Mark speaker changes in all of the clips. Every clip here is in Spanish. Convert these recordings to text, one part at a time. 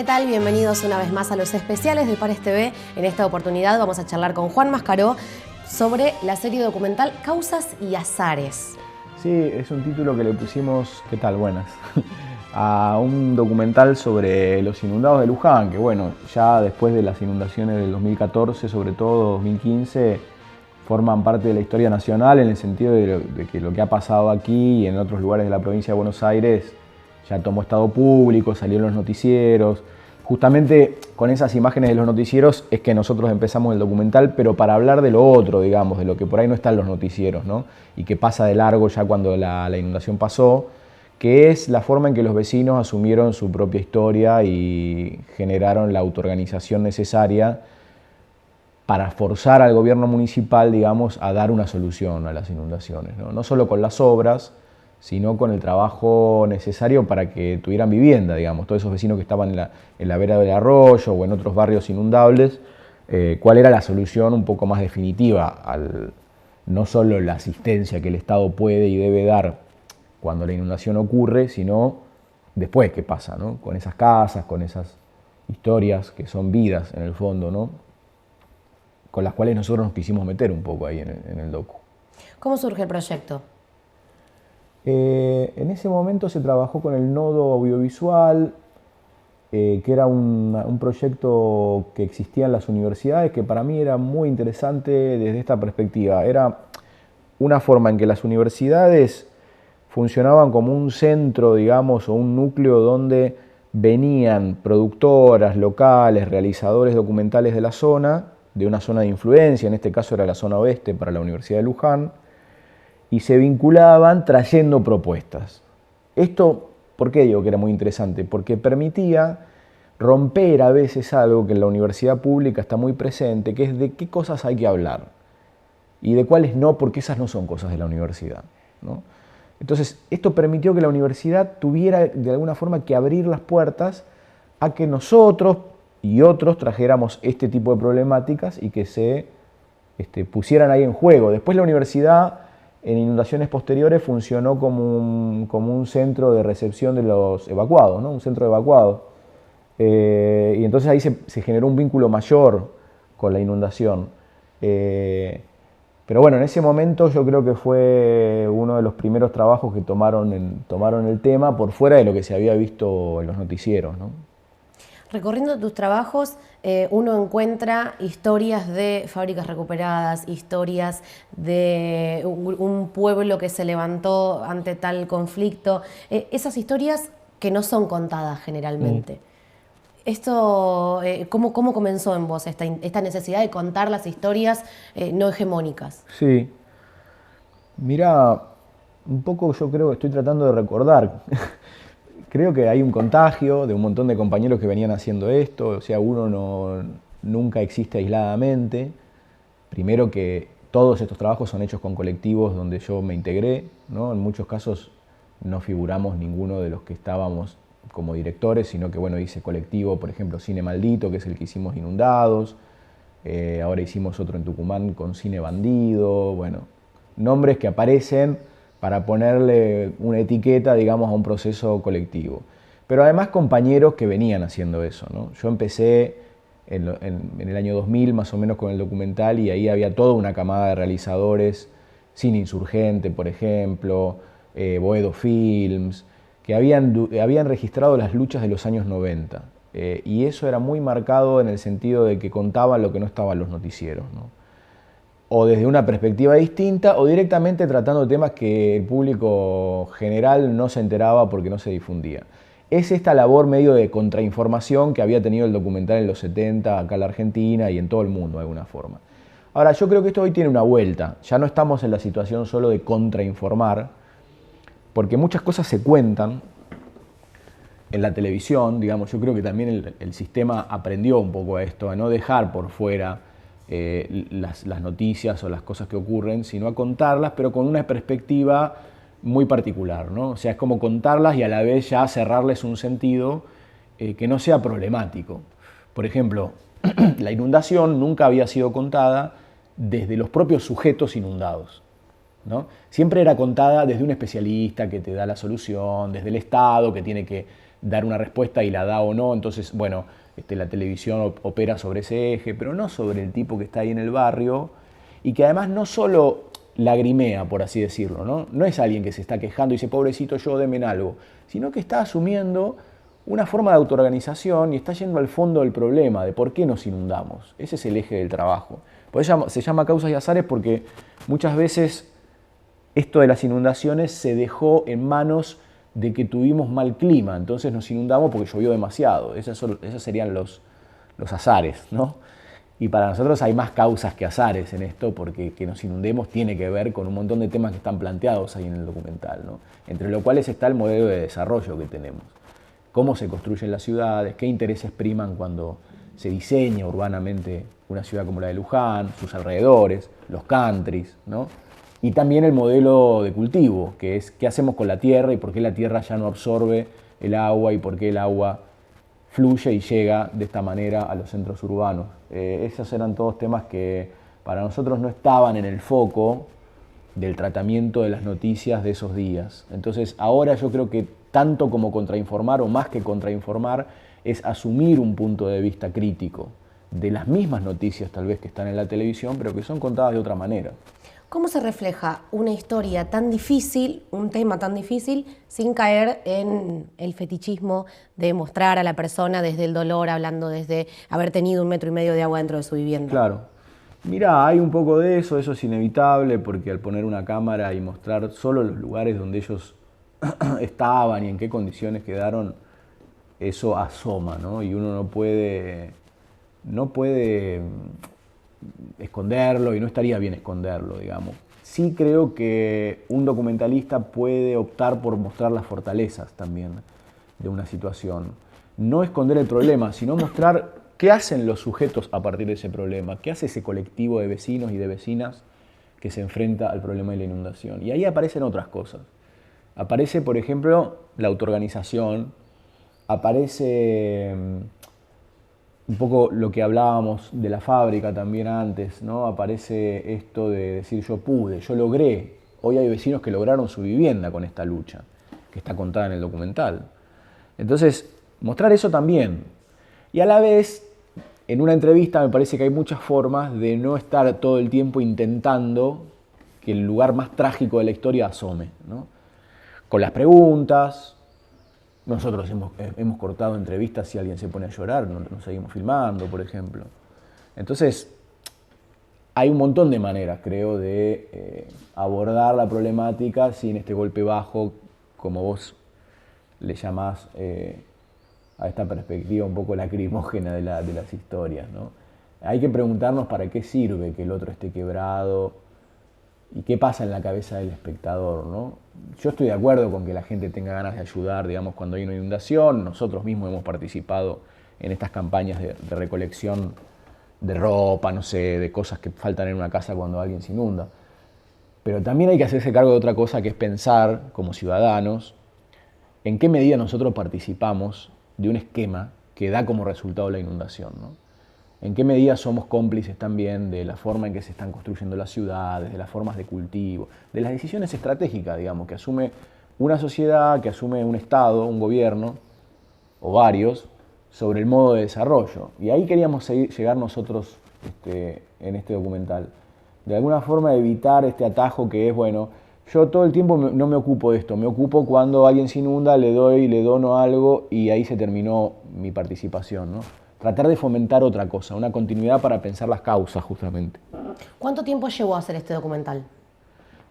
Speaker 1: ¿qué tal? Bienvenidos una vez más a los especiales de Pares TV. En esta oportunidad vamos a charlar con Juan Mascaró sobre la serie documental Causas y Azares.
Speaker 2: Sí, es un título que le pusimos, ¿qué tal? Buenas. A un documental sobre los inundados de Luján, que bueno, ya después de las inundaciones del 2014, sobre todo 2015, forman parte de la historia nacional en el sentido de que lo que ha pasado aquí y en otros lugares de la provincia de Buenos Aires ya tomó estado público, salieron los noticieros. Justamente con esas imágenes de los noticieros es que nosotros empezamos el documental, pero para hablar de lo otro, digamos, de lo que por ahí no están los noticieros, ¿no? Y que pasa de largo ya cuando la inundación pasó, que es la forma en que los vecinos asumieron su propia historia y generaron la autoorganización necesaria para forzar al gobierno municipal, digamos, a dar una solución a las inundaciones, ¿no? No solo con las obras, sino con el trabajo necesario para que tuvieran vivienda, digamos, todos esos vecinos que estaban en la vera del arroyo o en otros barrios inundables, cuál era la solución un poco más definitiva, no solo la asistencia que el Estado puede y debe dar cuando la inundación ocurre, sino después qué pasa, ¿no? Con esas casas, con esas historias que son vidas en el fondo, ¿no? Con las cuales nosotros nos quisimos meter un poco ahí en el docu.
Speaker 1: ¿Cómo surge el proyecto?
Speaker 2: En ese momento se trabajó con el Nodo Audiovisual, que era un proyecto que existía en las universidades, que para mí era muy interesante desde esta perspectiva. Era una forma en que las universidades funcionaban como un centro, digamos, o un núcleo donde venían productoras locales, realizadores documentales de la zona, de una zona de influencia, en este caso era la zona oeste para la Universidad de Luján, y se vinculaban trayendo propuestas. Esto, ¿por qué digo que era muy interesante? Porque permitía romper a veces algo que en la universidad pública está muy presente, que es de qué cosas hay que hablar y de cuáles no, porque esas no son cosas de la universidad, ¿no? Entonces, esto permitió que la universidad tuviera de alguna forma que abrir las puertas a que nosotros y otros trajéramos este tipo de problemáticas y que se pusieran ahí en juego. Después la universidad, en inundaciones posteriores, funcionó como un centro de recepción de los evacuados, ¿no? Un centro de evacuados. Y entonces ahí se generó un vínculo mayor con la inundación. Pero bueno, en ese momento yo creo que fue uno de los primeros trabajos que tomaron el tema por fuera de lo que se había visto en los noticieros, ¿no?
Speaker 1: Recorriendo tus trabajos, uno encuentra historias de fábricas recuperadas, historias de un pueblo que se levantó ante tal conflicto, esas historias que no son contadas generalmente. Esto, ¿cómo comenzó en vos esta necesidad de contar las historias no hegemónicas?
Speaker 2: Sí. Mirá, un poco yo creo que estoy tratando de recordar. Creo que hay un contagio de un montón de compañeros que venían haciendo esto, o sea, nunca existe aisladamente. Primero que todos estos trabajos son hechos con colectivos donde yo me integré, ¿no? En muchos casos no figuramos ninguno de los que estábamos como directores, sino que bueno, hice colectivo, por ejemplo, Cine Maldito, que es el que hicimos Inundados, ahora hicimos otro en Tucumán con Cine Bandido, bueno, nombres que aparecen para ponerle una etiqueta, digamos, a un proceso colectivo. Pero además compañeros que venían haciendo eso, ¿no? Yo empecé en el año 2000 más o menos con el documental y ahí había toda una camada de realizadores, Cine Insurgente, por ejemplo, Boedo Films, que habían registrado las luchas de los años 90. Y eso era muy marcado en el sentido de que contaban lo que no estaba en los noticieros, ¿no? O desde una perspectiva distinta, o directamente tratando temas que el público general no se enteraba porque no se difundía. Es esta labor medio de contrainformación que había tenido el documental en los 70, acá en la Argentina y en todo el mundo de alguna forma. Ahora, yo creo que esto hoy tiene una vuelta. Ya no estamos en la situación solo de contrainformar, porque muchas cosas se cuentan en la televisión, digamos. Yo creo que también el sistema aprendió un poco a esto, a no dejar por fuera las noticias o las cosas que ocurren, sino a contarlas, pero con una perspectiva muy particular, ¿no? O sea, es como contarlas y a la vez ya cerrarles un sentido que no sea problemático. Por ejemplo, la inundación nunca había sido contada desde los propios sujetos inundados, ¿no? Siempre era contada desde un especialista que te da la solución, desde el Estado que tiene que dar una respuesta y la da o no, entonces, bueno, la televisión opera sobre ese eje, pero no sobre el tipo que está ahí en el barrio y que además no solo lagrimea, por así decirlo, ¿no? No es alguien que se está quejando y dice, pobrecito yo, denme algo, sino que está asumiendo una forma de autoorganización y está yendo al fondo del problema, de por qué nos inundamos. Ese es el eje del trabajo. Por eso se llama causas y azares porque muchas veces esto de las inundaciones se dejó en manos de que tuvimos mal clima, entonces nos inundamos porque llovió demasiado. Esos serían los azares, ¿no? Y para nosotros hay más causas que azares en esto, porque que nos inundemos tiene que ver con un montón de temas que están planteados ahí en el documental, ¿no? Entre los cuales está el modelo de desarrollo que tenemos. Cómo se construyen las ciudades, qué intereses priman cuando se diseña urbanamente una ciudad como la de Luján, sus alrededores, los countries, ¿no? Y también el modelo de cultivo, que es qué hacemos con la tierra y por qué la tierra ya no absorbe el agua y por qué el agua fluye y llega de esta manera a los centros urbanos. Esos eran todos temas que para nosotros no estaban en el foco del tratamiento de las noticias de esos días. Entonces ahora yo creo que tanto como contrainformar o más que contrainformar es asumir un punto de vista crítico de las mismas noticias tal vez que están en la televisión, pero que son contadas de otra manera.
Speaker 1: ¿Cómo se refleja una historia tan difícil, un tema tan difícil, sin caer en el fetichismo de mostrar a la persona desde el dolor, hablando desde haber tenido 1,5 metros de agua dentro de su vivienda?
Speaker 2: Claro. Mira, hay un poco de eso es inevitable, porque al poner una cámara y mostrar solo los lugares donde ellos estaban y en qué condiciones quedaron, eso asoma, ¿no? Y uno no puede esconderlo y no estaría bien esconderlo, digamos. Sí creo que un documentalista puede optar por mostrar las fortalezas también de una situación. No esconder el problema, sino mostrar qué hacen los sujetos a partir de ese problema, qué hace ese colectivo de vecinos y de vecinas que se enfrenta al problema de la inundación. Y ahí aparecen otras cosas. Aparece, por ejemplo, la autoorganización, aparece un poco lo que hablábamos de la fábrica también antes, ¿no? Aparece esto de decir yo pude, yo logré. Hoy hay vecinos que lograron su vivienda con esta lucha, que está contada en el documental. Entonces, mostrar eso también. Y a la vez, en una entrevista me parece que hay muchas formas de no estar todo el tiempo intentando que el lugar más trágico de la historia asome, ¿no? Con las preguntas. Nosotros hemos cortado entrevistas si alguien se pone a llorar, no seguimos filmando, por ejemplo. Entonces, hay un montón de maneras, creo, de abordar la problemática sin este golpe bajo, como vos le llamás a esta perspectiva un poco lacrimógena de las historias, ¿no? Hay que preguntarnos para qué sirve que el otro esté quebrado y qué pasa en la cabeza del espectador, ¿no? Yo estoy de acuerdo con que la gente tenga ganas de ayudar, digamos, cuando hay una inundación. Nosotros mismos hemos participado en estas campañas de recolección de ropa, no sé, de cosas que faltan en una casa cuando alguien se inunda. Pero también hay que hacerse cargo de otra cosa, que es pensar, como ciudadanos, en qué medida nosotros participamos de un esquema que da como resultado la inundación, ¿no? En qué medida somos cómplices también de la forma en que se están construyendo las ciudades, de las formas de cultivo, de las decisiones estratégicas, digamos, que asume una sociedad, que asume un Estado, un gobierno, o varios, sobre el modo de desarrollo. Y ahí queríamos llegar nosotros en este documental. De alguna forma evitar este atajo que es, bueno, yo todo el tiempo no me ocupo de esto, me ocupo cuando alguien se inunda, le dono algo y ahí se terminó mi participación, ¿no? Tratar de fomentar otra cosa, una continuidad para pensar las causas, justamente.
Speaker 1: ¿Cuánto tiempo llevó a hacer este documental?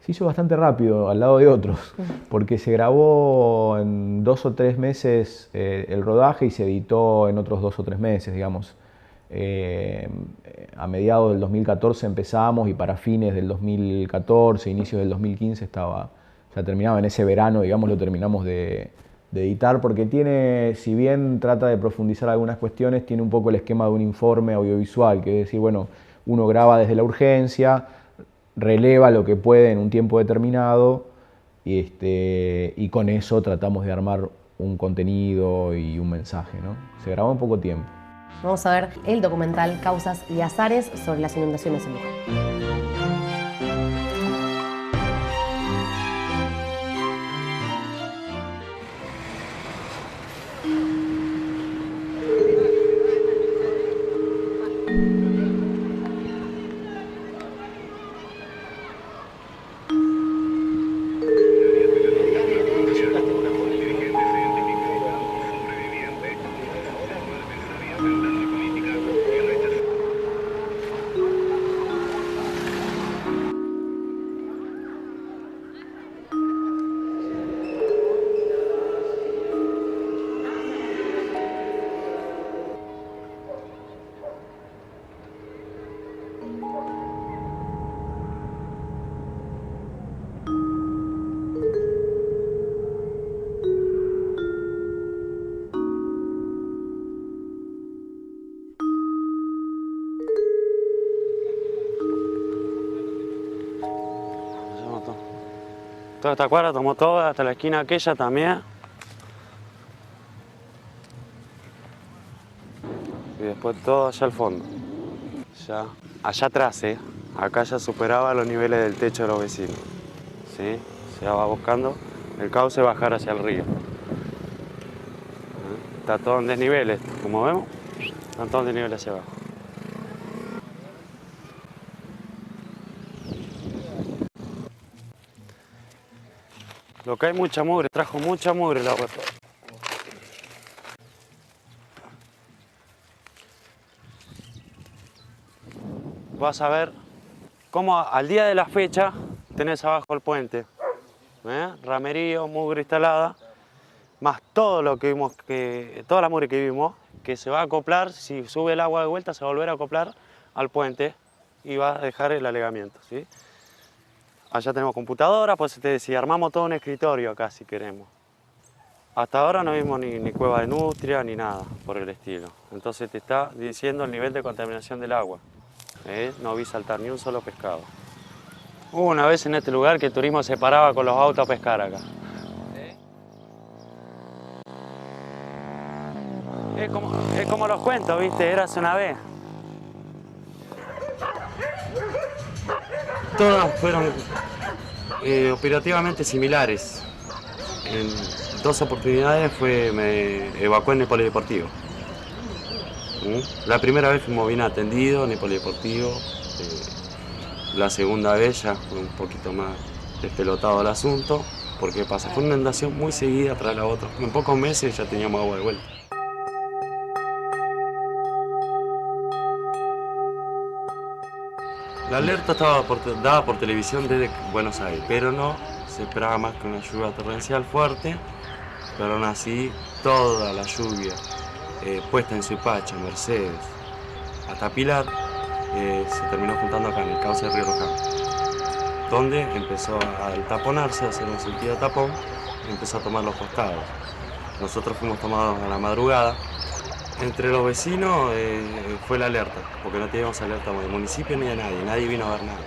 Speaker 2: Se hizo bastante rápido, al lado de otros, porque se grabó en 2 o 3 meses el rodaje y se editó en otros 2 o 3 meses, digamos. A mediados del 2014 empezamos y para fines del 2014, inicios del 2015 ya terminaba en ese verano, digamos, lo terminamos de editar, porque tiene, si bien trata de profundizar algunas cuestiones, tiene un poco el esquema de un informe audiovisual, que es decir, bueno, uno graba desde la urgencia, releva lo que puede en un tiempo determinado y con eso tratamos de armar un contenido y un mensaje, ¿no? Se grabó en poco tiempo.
Speaker 1: Vamos a ver el documental Causas y Azares sobre las inundaciones en Luján.
Speaker 3: Toda esta cuadra tomó toda, hasta la esquina aquella también. Y después todo allá al fondo. Ya, allá atrás, acá ya superaba los niveles del techo de los vecinos. ¿Sí? Se va buscando el cauce bajar hacia el río. Está todo en desniveles, como vemos, están todos en desniveles hacia abajo. Lo que hay mucha mugre, trajo mucha mugre el agua. Vas a ver cómo al día de la fecha tenés abajo el puente. Ramerío, mugre instalada, más todo lo que vimos, toda la mugre que vimos, que se va a acoplar, si sube el agua de vuelta, se va a volver a acoplar al puente y va a dejar el alegamiento, ¿sí? Allá tenemos computadora, pues te decía, armamos todo un escritorio acá si queremos. Hasta ahora no vimos ni cueva de nutria ni nada por el estilo. Entonces te está diciendo el nivel de contaminación del agua. No vi saltar ni un solo pescado. Hubo una vez en este lugar que el turismo se paraba con los autos a pescar acá. Es como los cuentos, ¿viste? Eras una vez. Todas fueron operativamente similares. En 2 oportunidades me evacué en el polideportivo. La primera vez fuimos bien atendidos en el polideportivo. La segunda vez ya fue un poquito más despelotado el asunto. Porque pasa, fue una inundación muy seguida tras la otra. En pocos meses ya teníamos agua de vuelta. La alerta estaba dada por televisión desde Buenos Aires, pero no se esperaba más que una lluvia torrencial fuerte, pero aún así toda la lluvia puesta en Suipacha, Mercedes, hasta Pilar, se terminó juntando acá en el cauce del río Luján, donde empezó a taponarse, a hacer un sentido de tapón, y empezó a tomar los costados. Nosotros fuimos tomados a la madrugada. Entre los vecinos fue la alerta, porque no teníamos alerta del municipio ni de nadie vino a ver nada.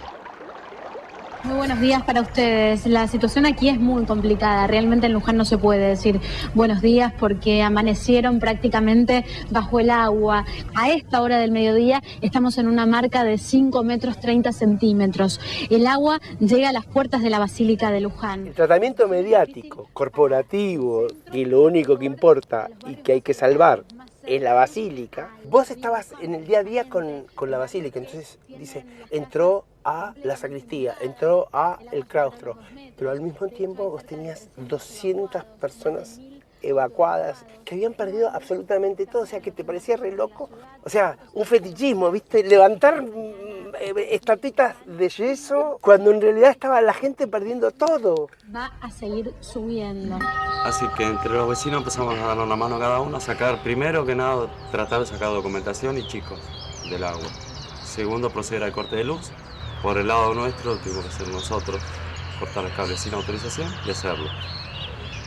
Speaker 4: Muy buenos días para ustedes. La situación aquí es muy complicada. Realmente en Luján no se puede decir buenos días porque amanecieron prácticamente bajo el agua. A esta hora del mediodía estamos en una marca de 5 metros 30 centímetros. El agua llega a las puertas de la Basílica de Luján.
Speaker 5: El tratamiento mediático, corporativo, y lo único que importa y que hay que salvar es la basílica. Vos estabas en el día a día con la basílica, entonces dice, entró a la sacristía, entró a el claustro, pero al mismo tiempo vos tenías 200 personas evacuadas que habían perdido absolutamente todo, o sea, que te parecía re loco, o sea, un fetichismo, ¿viste? Levantar estatuitas de yeso cuando en realidad estaba la gente perdiendo todo.
Speaker 4: Va a seguir subiendo.
Speaker 3: Así que entre los vecinos empezamos a darnos la mano cada uno, a sacar, primero que nada, tratar de sacar documentación y chicos del agua. Segundo, proceder al corte de luz. Por el lado nuestro, tuvimos que hacer nosotros, cortar el cable sin autorización y hacerlo.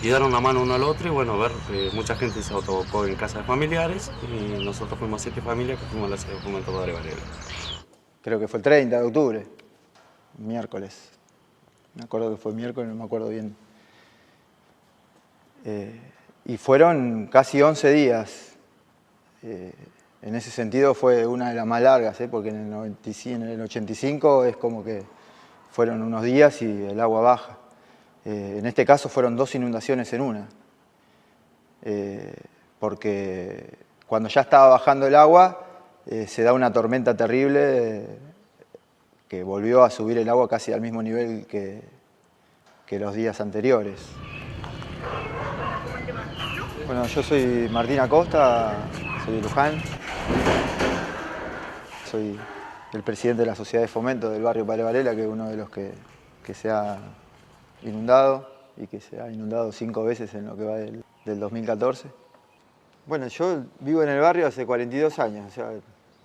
Speaker 3: Y dar una mano uno al otro y bueno, ver que mucha gente se autobocó en casas de familiares y nosotros fuimos 7 familias que fuimos a la ciudad de Fomento Padre Varela.
Speaker 6: Creo que fue el 30 de octubre, miércoles. Me acuerdo que fue miércoles, no me acuerdo bien. Y fueron casi 11 días. En ese sentido fue una de las más largas, porque en el 85 es como que fueron unos días y el agua baja. En este caso fueron 2 inundaciones en una. Porque cuando ya estaba bajando el agua, se da una tormenta terrible que volvió a subir el agua casi al mismo nivel que los días anteriores. Bueno, yo soy Martín Acosta, soy de Luján. Soy el presidente de la Sociedad de Fomento del barrio Padre Varela, que es uno de los que se ha inundado y que se ha inundado 5 veces en lo que va del 2014. Bueno, yo vivo en el barrio hace 42 años, o sea,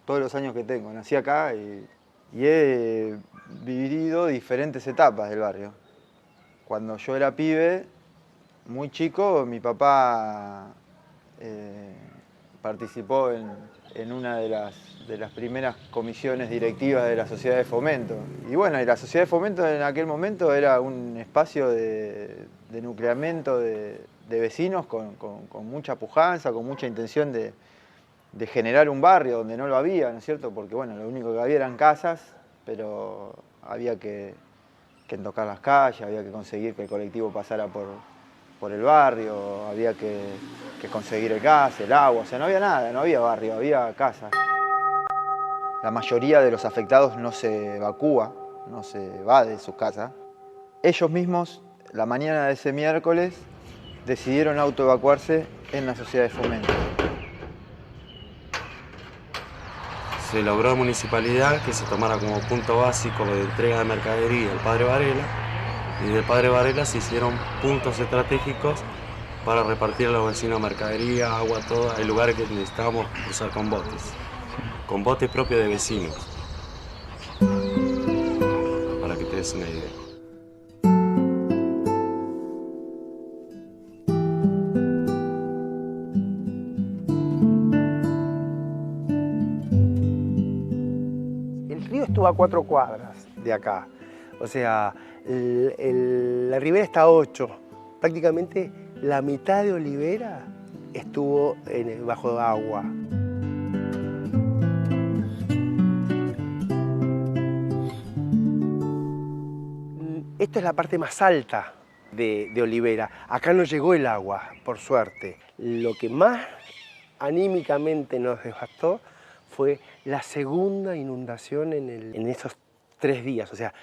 Speaker 6: todos los años que tengo. Nací acá y he vivido diferentes etapas del barrio. Cuando yo era pibe, muy chico, mi papá participó en una de las primeras comisiones directivas de la Sociedad de Fomento. Y bueno, y la Sociedad de Fomento en aquel momento era un espacio de nucleamiento de vecinos con mucha pujanza, con mucha intención de generar un barrio donde no lo había, ¿no es cierto? Porque bueno, lo único que había eran casas, pero había que entocar las calles, había que conseguir que el colectivo pasara por el barrio, había que conseguir el gas, el agua, o sea, no había nada, no había barrio, había casas. La mayoría de los afectados no se evacúa, no se va de sus casas. Ellos mismos, la mañana de ese miércoles, decidieron autoevacuarse en la Sociedad de Fomento.
Speaker 3: Se logró en municipalidad que se tomara como punto básico de entrega de mercadería el Padre Varela, y del Padre Varela se hicieron puntos estratégicos para repartir a los vecinos mercadería, agua, todo. Hay lugares que necesitábamos cruzar con botes propios de vecinos, para que te des una idea.
Speaker 5: El río estuvo a 4 cuadras de acá, o sea, la ribera está a 8. Prácticamente la mitad de Olivera estuvo bajo agua. Esta es la parte más alta de Olivera. Acá no llegó el agua, por suerte. Lo que más anímicamente nos devastó fue la segunda inundación en esos 3 días. O sea,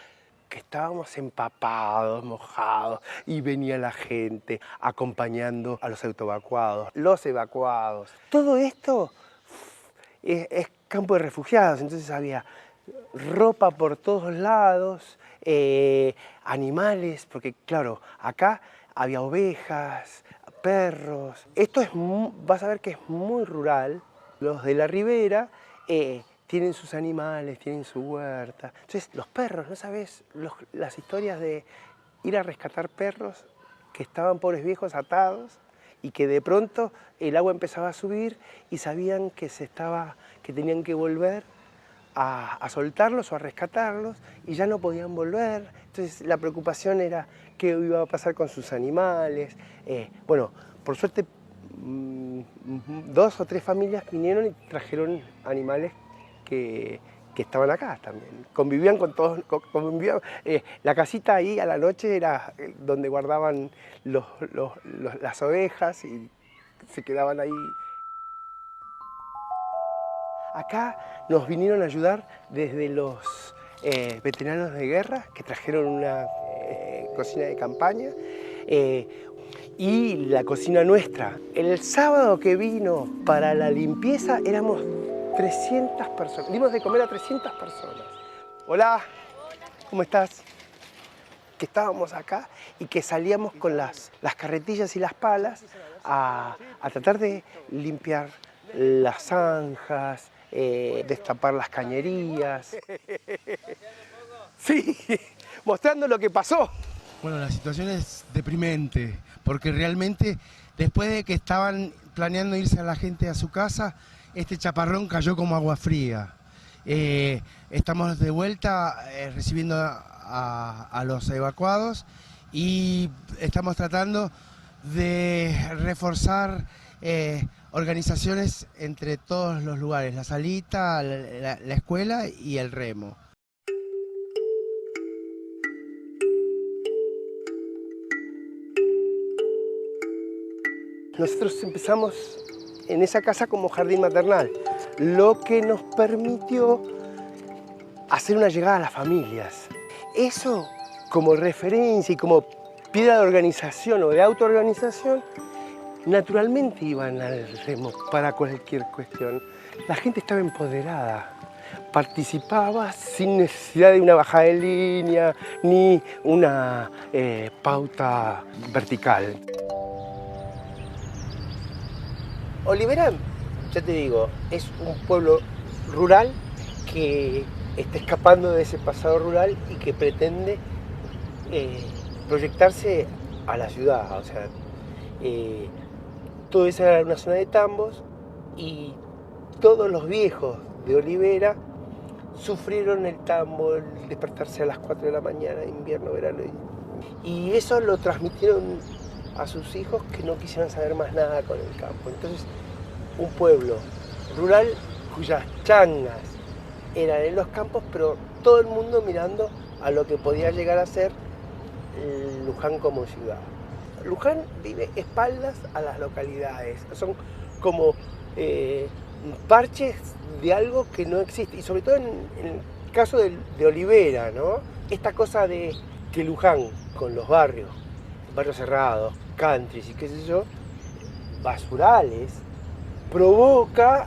Speaker 5: que estábamos empapados, mojados, y venía la gente acompañando a los autoevacuados, los evacuados. Todo esto es campo de refugiados, entonces había ropa por todos lados, animales, porque claro, acá había ovejas, perros. Esto vas a ver que es muy rural. Los de la ribera tienen sus animales, tienen su huerta. Entonces, los perros, ¿no sabes? Las historias de ir a rescatar perros que estaban pobres viejos atados y que de pronto el agua empezaba a subir y sabían que tenían que volver a soltarlos o a rescatarlos y ya no podían volver. Entonces, la preocupación era qué iba a pasar con sus animales. Bueno, por suerte, 2 o 3 familias vinieron y trajeron animales que estaban acá también. Convivían con todos, la casita ahí a la noche era donde guardaban las ovejas y se quedaban ahí. Acá nos vinieron a ayudar desde los veteranos de guerra que trajeron una cocina de campaña y la cocina nuestra. El sábado que vino para la limpieza éramos 300 personas. Dimos de comer a 300 personas. Hola, ¿cómo estás? Que estábamos acá y que salíamos con las carretillas y las palas a tratar de limpiar las zanjas, destapar las cañerías. Sí, mostrando lo que pasó.
Speaker 7: Bueno, la situación es deprimente, porque realmente después de que estaban planeando irse a la gente a su casa, este chaparrón cayó como agua fría. Estamos de vuelta recibiendo a los evacuados y estamos tratando de reforzar organizaciones entre todos los lugares, la salita, la escuela y el remo.
Speaker 5: Nosotros empezamos en esa casa como jardín maternal, lo que nos permitió hacer una llegada a las familias. Eso como referencia y como piedra de organización o de autoorganización, naturalmente iban al remo para cualquier cuestión. La gente estaba empoderada, participaba sin necesidad de una bajada de línea ni una pauta vertical. Olivera, ya te digo, es un pueblo rural que está escapando de ese pasado rural y que pretende proyectarse a la ciudad. O sea, todo eso era una zona de tambos y todos los viejos de Olivera sufrieron el tambo, el despertarse a las 4 de la mañana, invierno, verano. Y eso lo transmitieron a sus hijos que no quisieran saber más nada con el campo. Entonces, un pueblo rural cuyas changas eran en los campos, pero todo el mundo mirando a lo que podía llegar a ser Luján como ciudad. Luján vive espaldas a las localidades, son como parches de algo que no existe, y sobre todo en el caso de Olivera, ¿no? Esta cosa de que Luján, con los barrios cerrados, countries y qué sé yo, basurales, provoca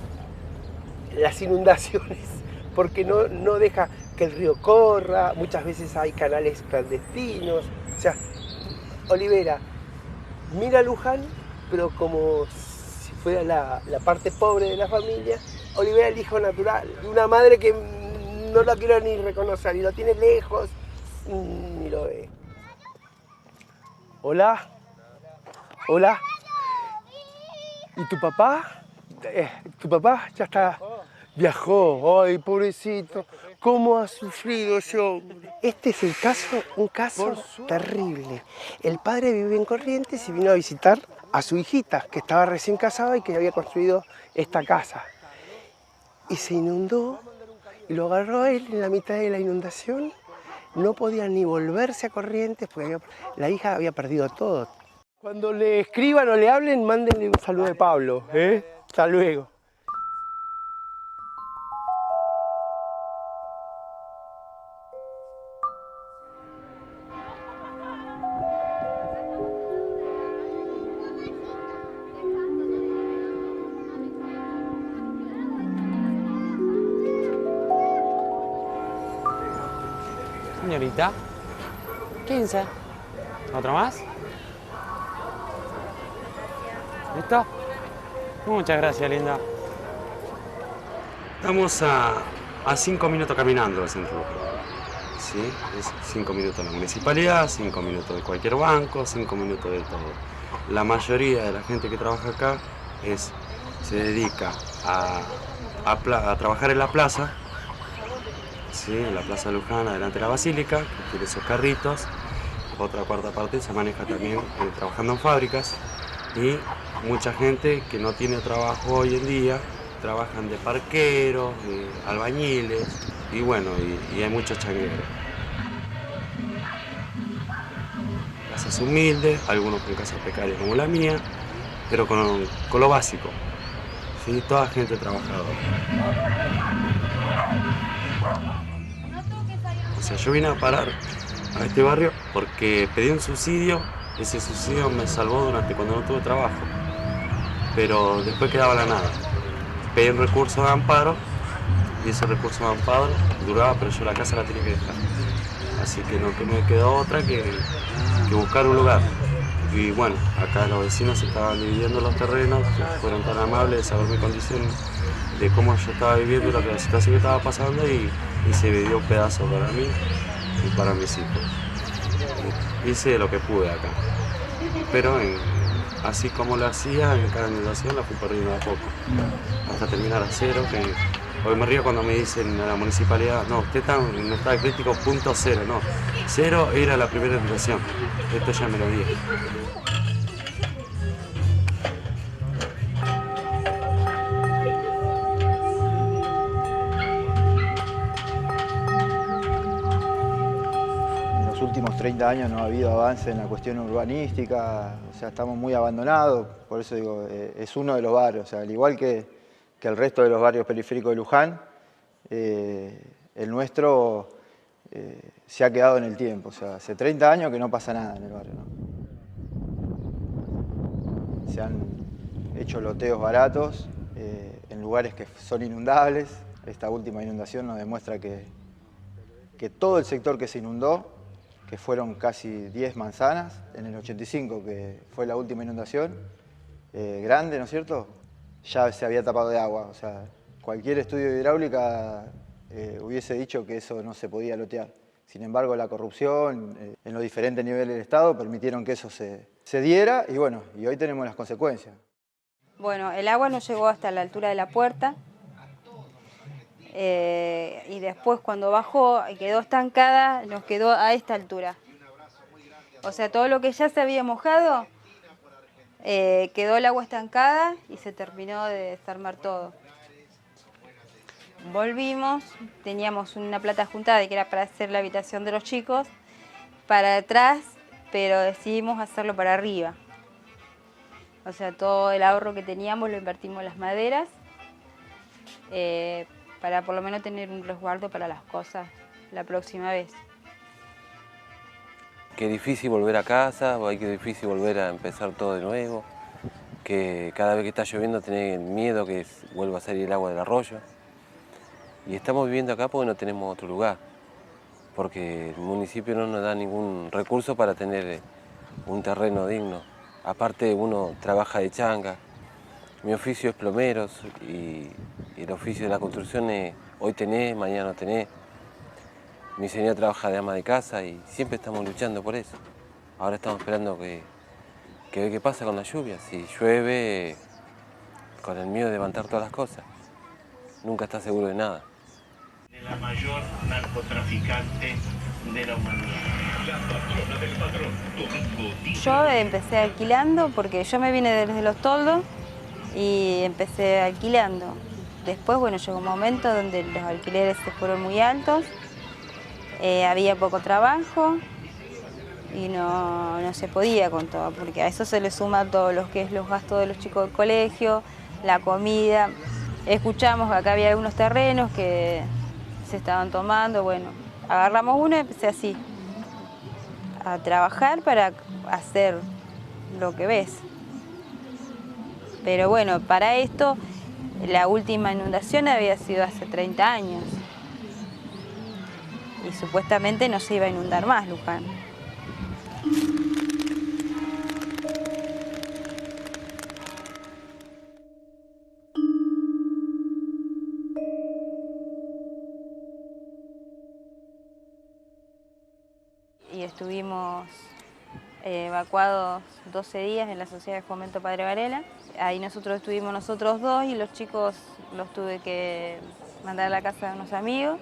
Speaker 5: las inundaciones, porque no deja que el río corra, muchas veces hay canales clandestinos. O sea, Olivera mira a Luján, pero como si fuera la parte pobre de la familia. Olivera el hijo natural de una madre que no la quiero ni reconocer, y lo tiene lejos, ni lo ve. Hola. Hola. ¿Y tu papá? Tu papá ya está, viajó. Ay, pobrecito. ¿Cómo ha sufrido ese hombre? Este es el caso, un caso terrible. El padre vive en Corrientes y vino a visitar a su hijita, que estaba recién casada y que había construido esta casa. Y se inundó, y lo agarró a él en la mitad de la inundación. No podía ni volverse a Corrientes porque la hija había perdido todo. Cuando le escriban o le hablen, mándenle un saludo de Pablo. Hasta luego.
Speaker 3: Señorita, 15. ¿Otro más? ¿Listo? Muchas gracias, linda. Estamos a 5 minutos caminando del centro. ¿Sí? Es 5 minutos de la municipalidad, 5 minutos de cualquier banco, 5 minutos de todo. La mayoría de la gente que trabaja acá se dedica a trabajar en la plaza. Sí, en la Plaza de Luján, delante de la Basílica, que tiene esos carritos. Otra cuarta parte se maneja también trabajando en fábricas. Y mucha gente que no tiene trabajo hoy en día, trabajan de parqueros, de albañiles, y bueno, y hay muchos changueros. Casas humildes, algunos con casas precarias como la mía, pero con lo básico. Sí, toda gente trabajadora. O sea, yo vine a parar a este barrio porque pedí un subsidio. Ese subsidio me salvó cuando no tuve trabajo, pero después quedaba la nada. Pedí un recurso de amparo y ese recurso de amparo duraba, pero yo la casa la tenía que dejar. Así que no me quedó otra que buscar un lugar. Y bueno, acá los vecinos se estaban dividiendo los terrenos, fueron tan amables de saber mi condición, de cómo yo estaba viviendo, la situación que estaba pasando, y se me dio un pedazo para mí y para mis hijos. Hice lo que pude acá, pero así como lo hacía, en cada inundación la fui perdiendo de a poco, hasta terminar a cero. Que hoy me río cuando me dicen en la municipalidad, no, usted está en estado crítico .0, no, 0 era la primera inundación, esto ya me lo dije.
Speaker 6: En los últimos 30 años no ha habido avance en la cuestión urbanística, o sea, estamos muy abandonados, por eso digo, es uno de los barrios, o sea, al igual que el resto de los barrios periféricos de Luján, el nuestro se ha quedado en el tiempo, o sea, hace 30 años que no pasa nada en el barrio, ¿no? Se han hecho loteos baratos en lugares que son inundables. Esta última inundación nos demuestra que todo el sector que se inundó, que fueron casi 10 manzanas, en el 85, que fue la última inundación, grande, ¿no es cierto?, ya se había tapado de agua. O sea, cualquier estudio de hidráulica hubiese dicho que eso no se podía lotear. Sin embargo, la corrupción en los diferentes niveles del Estado permitieron que eso se diera, y bueno, y hoy tenemos las consecuencias.
Speaker 8: Bueno, el agua nos llegó hasta la altura de la puerta y después cuando bajó y quedó estancada, nos quedó a esta altura. O sea, todo lo que ya se había mojado, quedó el agua estancada y se terminó de desarmar todo. Volvimos, teníamos una plata juntada que era para hacer la habitación de los chicos, para atrás, pero decidimos hacerlo para arriba. O sea, todo el ahorro que teníamos lo invertimos en las maderas para por lo menos tener un resguardo para las cosas la próxima vez.
Speaker 9: Qué difícil volver a casa, qué difícil volver a empezar todo de nuevo, que cada vez que está lloviendo tenés miedo que vuelva a salir el agua del arroyo. Y estamos viviendo acá porque no tenemos otro lugar, porque el municipio no nos da ningún recurso para tener un terreno digno. Aparte uno trabaja de changa, mi oficio es plomero y el oficio de la construcción es hoy tenés, mañana no tenés. Mi señora trabaja de ama de casa y siempre estamos luchando por eso. Ahora estamos esperando que ver qué pasa con la lluvia. Si llueve, con el miedo de levantar todas las cosas, nunca está seguro de nada.
Speaker 10: La mayor narcotraficante de la humanidad. La patrona del patrón.
Speaker 8: Yo empecé alquilando porque yo me vine desde Los Toldos y empecé alquilando. Después, bueno, llegó un momento donde los alquileres se fueron muy altos, había poco trabajo y no se podía con todo, porque a eso se le suma todo lo que es los gastos de los chicos del colegio, la comida. Escuchamos que acá había algunos terrenos que se estaban tomando, bueno, agarramos uno y empecé así, a trabajar para hacer lo que ves. Pero bueno, para esto, la última inundación había sido hace 30 años. Y supuestamente no se iba a inundar más Luján. Y estuvimos evacuados 12 días en la Sociedad de Fomento Padre Varela. Ahí estuvimos nosotros dos y los chicos los tuve que mandar a la casa de unos amigos,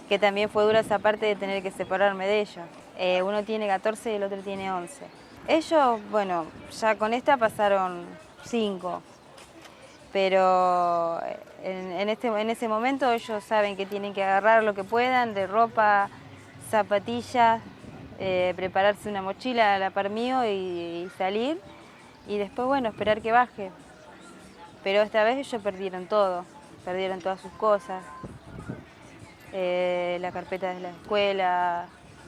Speaker 8: que también fue dura esa parte de tener que separarme de ellos. Uno tiene 14 y el otro tiene 11. Ellos, bueno, ya con esta pasaron 5, pero en ese momento ellos saben que tienen que agarrar lo que puedan, de ropa, zapatillas, prepararse una mochila a la par mío y salir, y después, bueno, esperar que baje. Pero esta vez ellos perdieron todo, perdieron todas sus cosas, la carpeta de la escuela,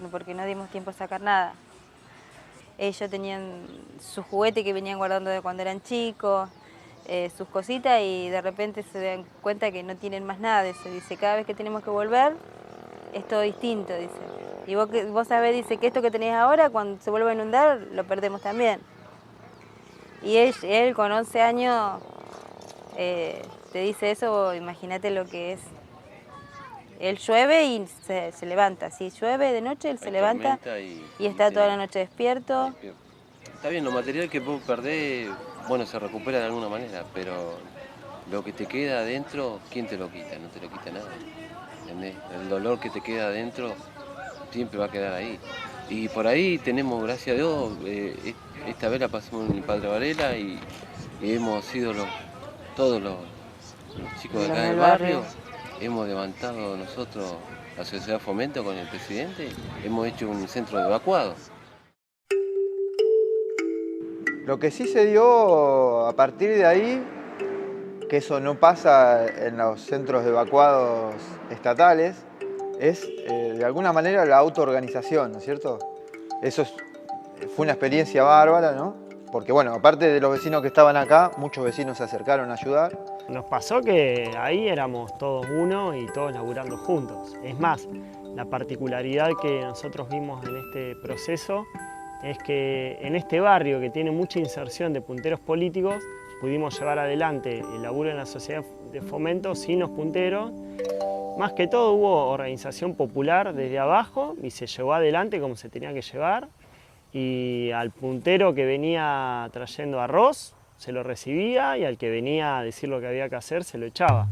Speaker 8: porque no dimos tiempo a sacar nada. Ellos tenían su juguete que venían guardando de cuando eran chicos, sus cositas, y de repente se dan cuenta que no tienen más nada de eso. Dice, cada vez que tenemos que volver es todo distinto, dice. Y vos sabés, dice, que esto que tenés ahora, cuando se vuelva a inundar, lo perdemos también. Y él con 11 años te dice eso, imagínate lo que es. Él llueve y se levanta. Si llueve de noche, él se levanta y está toda la noche despierto.
Speaker 9: Está bien, lo material que vos perdés, bueno, se recupera de alguna manera, pero lo que te queda adentro, ¿quién te lo quita? No te lo quita nada. ¿Entendés? El dolor que te queda adentro siempre va a quedar ahí. Y por ahí tenemos, gracias a Dios, esta vez la pasamos en el Padre Varela y hemos sido todos los chicos de acá del barrio. Hemos levantado nosotros, la Sociedad de Fomento con el presidente, hemos hecho un centro de evacuados.
Speaker 6: Lo que sí se dio a partir de ahí, que eso no pasa en los centros de evacuados estatales, es de alguna manera la autoorganización, ¿no es cierto? Eso fue una experiencia bárbara, ¿no? Porque bueno, aparte de los vecinos que estaban acá, muchos vecinos se acercaron a ayudar.
Speaker 11: Nos pasó que ahí éramos todos uno y todos laburando juntos. Es más, la particularidad que nosotros vimos en este proceso es que en este barrio, que tiene mucha inserción de punteros políticos, pudimos llevar adelante el laburo en la Sociedad de Fomento sin los punteros. Más que todo hubo organización popular desde abajo y se llevó adelante como se tenía que llevar. Y al puntero que venía trayendo arroz, se lo recibía y al que venía a decir lo que había que hacer se lo echaba.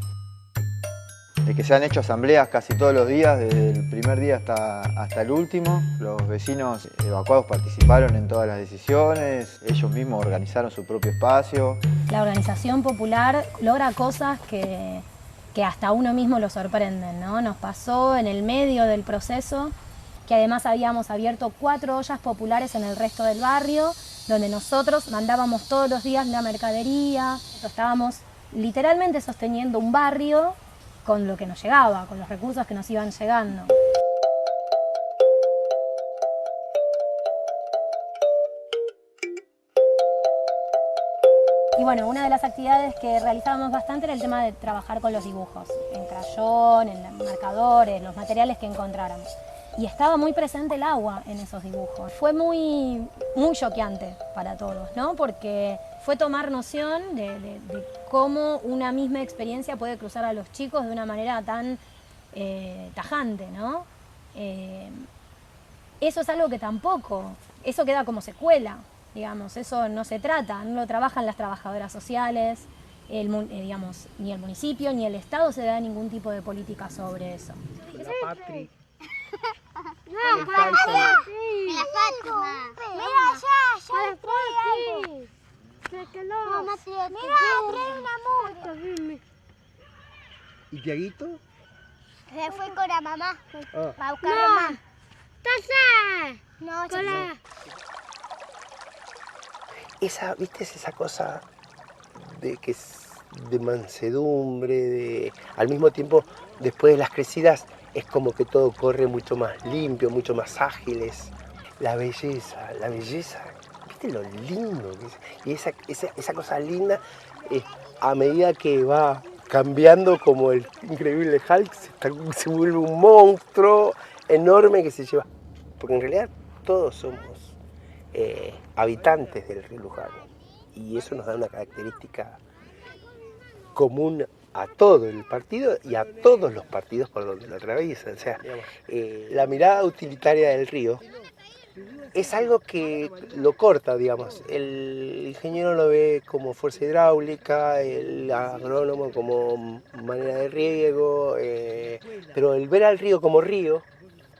Speaker 6: Que se han hecho asambleas casi todos los días, desde el primer día hasta el último. Los vecinos evacuados participaron en todas las decisiones, ellos mismos organizaron su propio espacio.
Speaker 12: La organización popular logra cosas que hasta uno mismo lo sorprenden, ¿no? Nos pasó en el medio del proceso que además habíamos abierto 4 ollas populares en el resto del barrio, donde nosotros mandábamos todos los días la mercadería. Estábamos literalmente sosteniendo un barrio con lo que nos llegaba, con los recursos que nos iban llegando. Y bueno, una de las actividades que realizábamos bastante era el tema de trabajar con los dibujos, en crayón, en marcadores, los materiales que encontráramos. Y estaba muy presente el agua en esos dibujos. Fue muy choqueante para todos, ¿no? Porque fue tomar noción de cómo una misma experiencia puede cruzar a los chicos de una manera tan tajante, ¿no? Eso es algo que tampoco, eso queda como secuela, digamos, eso no se trata, no lo trabajan las trabajadoras sociales, digamos, ni el municipio ni el Estado se da ningún tipo de política sobre eso.
Speaker 5: La Patri.
Speaker 13: No, para sí. La Fátima. Mira allá trae algo. Mamá, mira, trae una moto.
Speaker 5: ¿Y Tiaguito?
Speaker 13: Se fue con la mamá.
Speaker 5: Ah.
Speaker 13: Va a buscar a mamá.
Speaker 14: ¡Taza!
Speaker 13: No,
Speaker 14: con la...
Speaker 5: ¿Viste esa cosa de que es de mansedumbre, al mismo tiempo, después de las crecidas, es como que todo corre mucho más limpio, mucho más ágiles. La belleza, ¿viste lo lindo que es? Y esa cosa linda, a medida que va cambiando como el increíble Hulk, se vuelve un monstruo enorme que se lleva. Porque en realidad todos somos habitantes del río Luján. Y eso nos da una característica común a todo el partido y a todos los partidos por donde lo atraviesan. O sea, la mirada utilitaria del río es algo que lo corta, digamos. El ingeniero lo ve como fuerza hidráulica, el agrónomo como manera de riego, pero el ver al río como río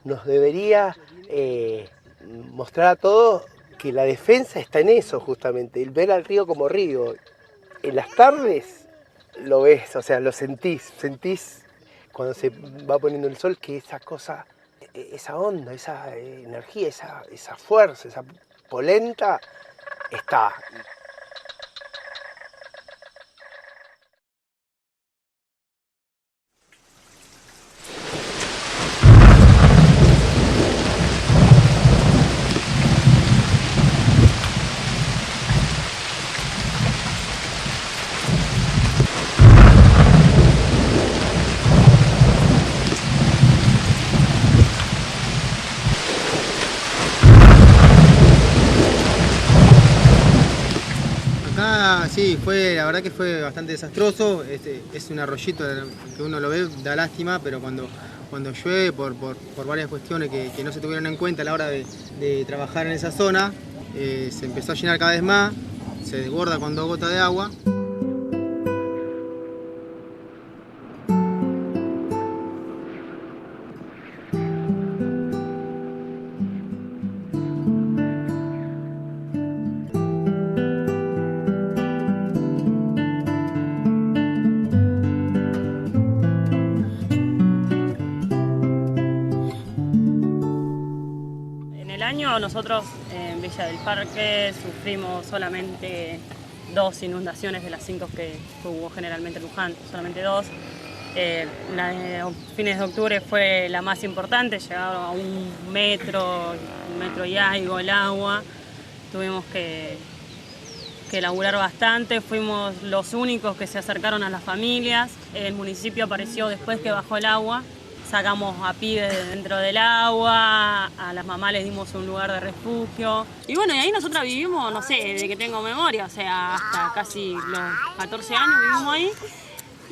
Speaker 5: nos debería mostrar a todos que la defensa está en eso justamente, el ver al río como río. En las tardes lo ves, o sea, lo sentís cuando se va poniendo el sol que esa cosa, esa onda, esa energía, esa fuerza, esa polenta está.
Speaker 15: Sí, la verdad que fue bastante desastroso. Es un arroyito que uno lo ve, da lástima, pero cuando llueve, por varias cuestiones que no se tuvieron en cuenta a la hora de trabajar en esa zona, se empezó a llenar cada vez más, se desborda con 2 gotas de agua.
Speaker 16: Nosotros en Villa del Parque sufrimos solamente 2 inundaciones de las 5 que hubo generalmente en Luján, solamente 2. La de fines de octubre fue la más importante, llegaba a 1 metro y algo el agua. Tuvimos que laburar bastante, fuimos los únicos que se acercaron a las familias. El municipio apareció después que bajó el agua. Sacamos a pibes de dentro del agua, a las mamás les dimos un lugar de refugio. Y bueno, y ahí nosotras vivimos, no sé, desde que tengo memoria, o sea, hasta casi los 14 años vivimos ahí.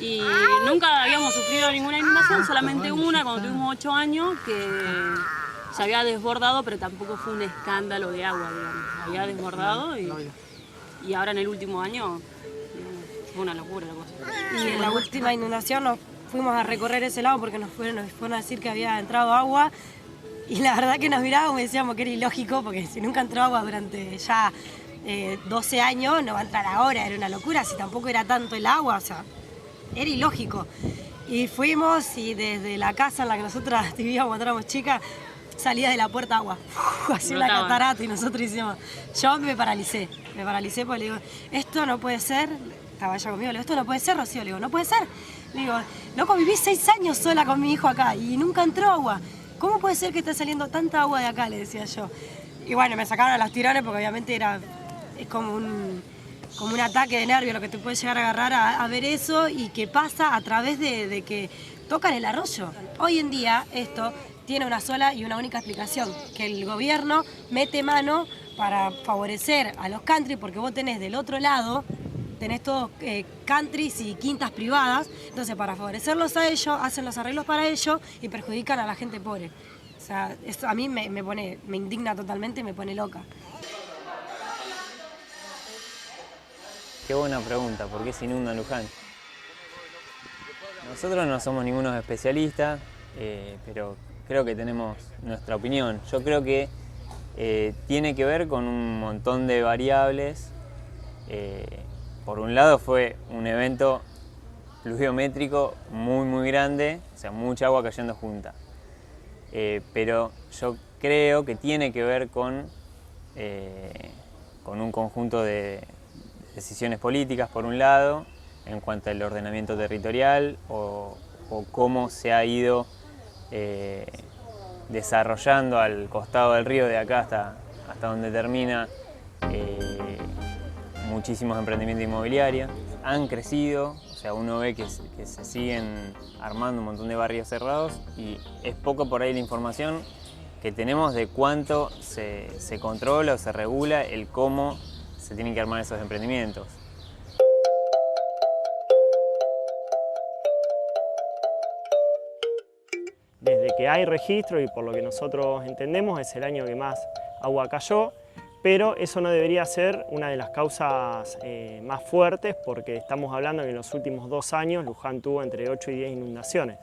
Speaker 16: Y nunca habíamos sufrido ninguna inundación, solamente una cuando tuvimos 8 años, que se había desbordado, pero tampoco fue un escándalo de agua, digamos. Había desbordado y y ahora en el último año fue una locura la cosa.
Speaker 17: Y en la última inundación nos fuimos a recorrer ese lago porque nos fueron a decir que había entrado agua y la verdad que nos mirábamos y decíamos que era ilógico porque si nunca entró agua durante ya 12 años no va a entrar ahora, era una locura, si tampoco era tanto el agua, o sea, era ilógico. Y fuimos y desde la casa en la que nosotras vivíamos cuando éramos chicas, salía de la puerta agua, así la catarata y nosotros hicimos, yo me paralicé porque le digo, esto no puede ser, estaba ella conmigo, le digo, esto no puede ser, Rocío, le digo, no puede ser, le digo, loco, viví 6 años sola con mi hijo acá y nunca entró agua, ¿cómo puede ser que esté saliendo tanta agua de acá?, le decía yo. Y bueno, me sacaron a los tirones porque obviamente es como un ataque de nervio lo que te puede llegar a agarrar a ver eso y que pasa a través de que tocan el arroyo. Hoy en día esto tiene una sola y una única explicación, que el gobierno mete mano para favorecer a los country, porque vos tenés del otro lado, tenés todos countries y quintas privadas, entonces para favorecerlos a ellos, hacen los arreglos para ellos y perjudican a la gente pobre. O sea, esto a mí me indigna totalmente y me pone loca.
Speaker 18: Qué buena pregunta, ¿por qué se inunda en Luján? Nosotros no somos ningunos especialistas, pero creo que tenemos nuestra opinión. Yo creo que tiene que ver con un montón de variables. Por un lado fue un evento pluviométrico muy grande, o sea, mucha agua cayendo junta. Pero yo creo que tiene que ver con un conjunto de decisiones políticas, por un lado, en cuanto al ordenamiento territorial o cómo se ha ido desarrollando al costado del río de acá hasta donde termina muchísimos emprendimientos inmobiliarios. Han crecido, o sea, uno ve que se siguen armando un montón de barrios cerrados y es poco por ahí la información que tenemos de cuánto se controla o se regula el cómo se tienen que armar esos emprendimientos.
Speaker 11: Desde que hay registro y por lo que nosotros entendemos es el año que más agua cayó, pero eso no debería ser una de las causas más fuertes porque estamos hablando que en los últimos 2 años Luján tuvo entre 8 y 10 inundaciones.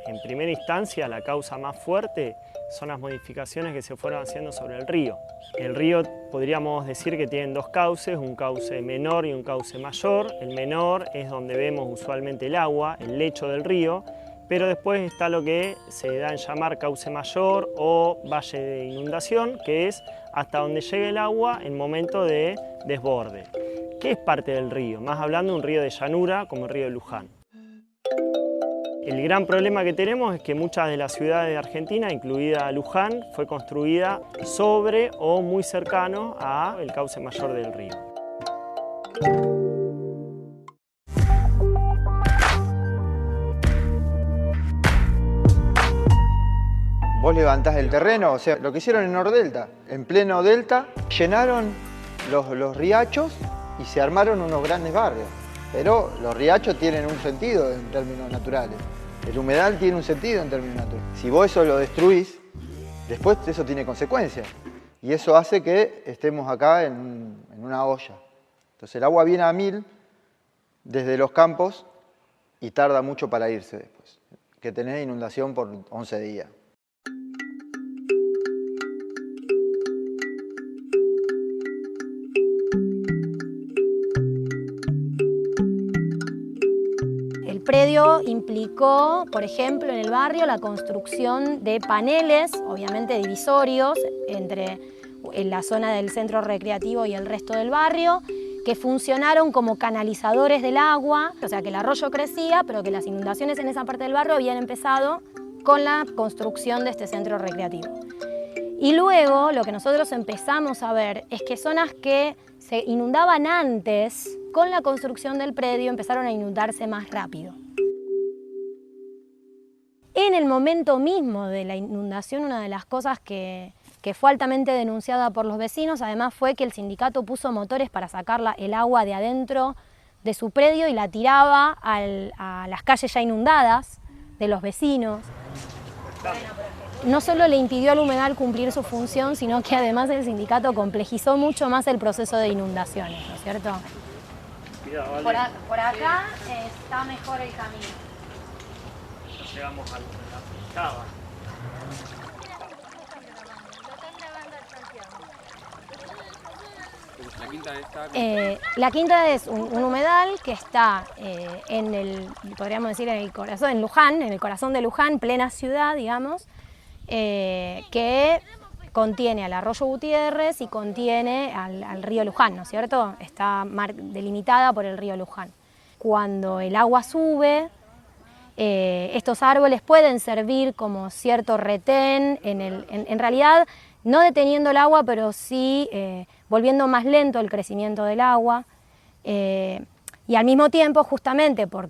Speaker 11: En primera instancia la causa más fuerte son las modificaciones que se fueron haciendo sobre el río. El río podríamos decir que tiene 2 cauces, un cauce menor y un cauce mayor. El menor es donde vemos usualmente el agua, el lecho del río, pero después está lo que se da en llamar cauce mayor o valle de inundación, que es hasta donde llega el agua en momento de desborde. ¿Qué es parte del río? Más hablando de un río de llanura como el río de Luján. El gran problema que tenemos es que muchas de las ciudades de Argentina, incluida Luján, fue construida sobre o muy cercano al cauce mayor del río.
Speaker 6: Vos levantás el terreno, o sea, lo que hicieron en Nordelta, en pleno delta, llenaron los riachos y se armaron unos grandes barrios. Pero los riachos tienen un sentido en términos naturales. El humedal tiene un sentido en términos naturales. Si vos eso lo destruís, después eso tiene consecuencias. Y eso hace que estemos acá en una olla. Entonces el agua viene a 1000 desde los campos y tarda mucho para irse después. Que tenés inundación por 11 días.
Speaker 12: El predio implicó, por ejemplo, en el barrio la construcción de paneles, obviamente divisorios, en la zona del centro recreativo y el resto del barrio, que funcionaron como canalizadores del agua, o sea que el arroyo crecía, pero que las inundaciones en esa parte del barrio habían empezado con la construcción de este centro recreativo. Y luego lo que nosotros empezamos a ver es que zonas que se inundaban antes, con la construcción del predio empezaron a inundarse más rápido. En el momento mismo de la inundación, una de las cosas que fue altamente denunciada por los vecinos, además fue que el sindicato puso motores para sacar el agua de adentro de su predio y la tiraba a las calles ya inundadas de los vecinos. no solo le impidió al humedal cumplir su función, sino que además el sindicato complejizó mucho más el proceso de inundaciones, ¿no es cierto? Por acá está mejor el camino.
Speaker 11: Llegamos a la cava.
Speaker 12: La quinta es un humedal que está en el, podríamos decir, en el corazón, en Luján, en el corazón de Luján, plena ciudad, digamos, que contiene al arroyo Gutiérrez y contiene al río Luján, ¿no es cierto? Está delimitada por el río Luján. Cuando el agua sube, estos árboles pueden servir como cierto retén, en realidad no deteniendo el agua, pero sí volviendo más lento el crecimiento del agua, y al mismo tiempo, justamente por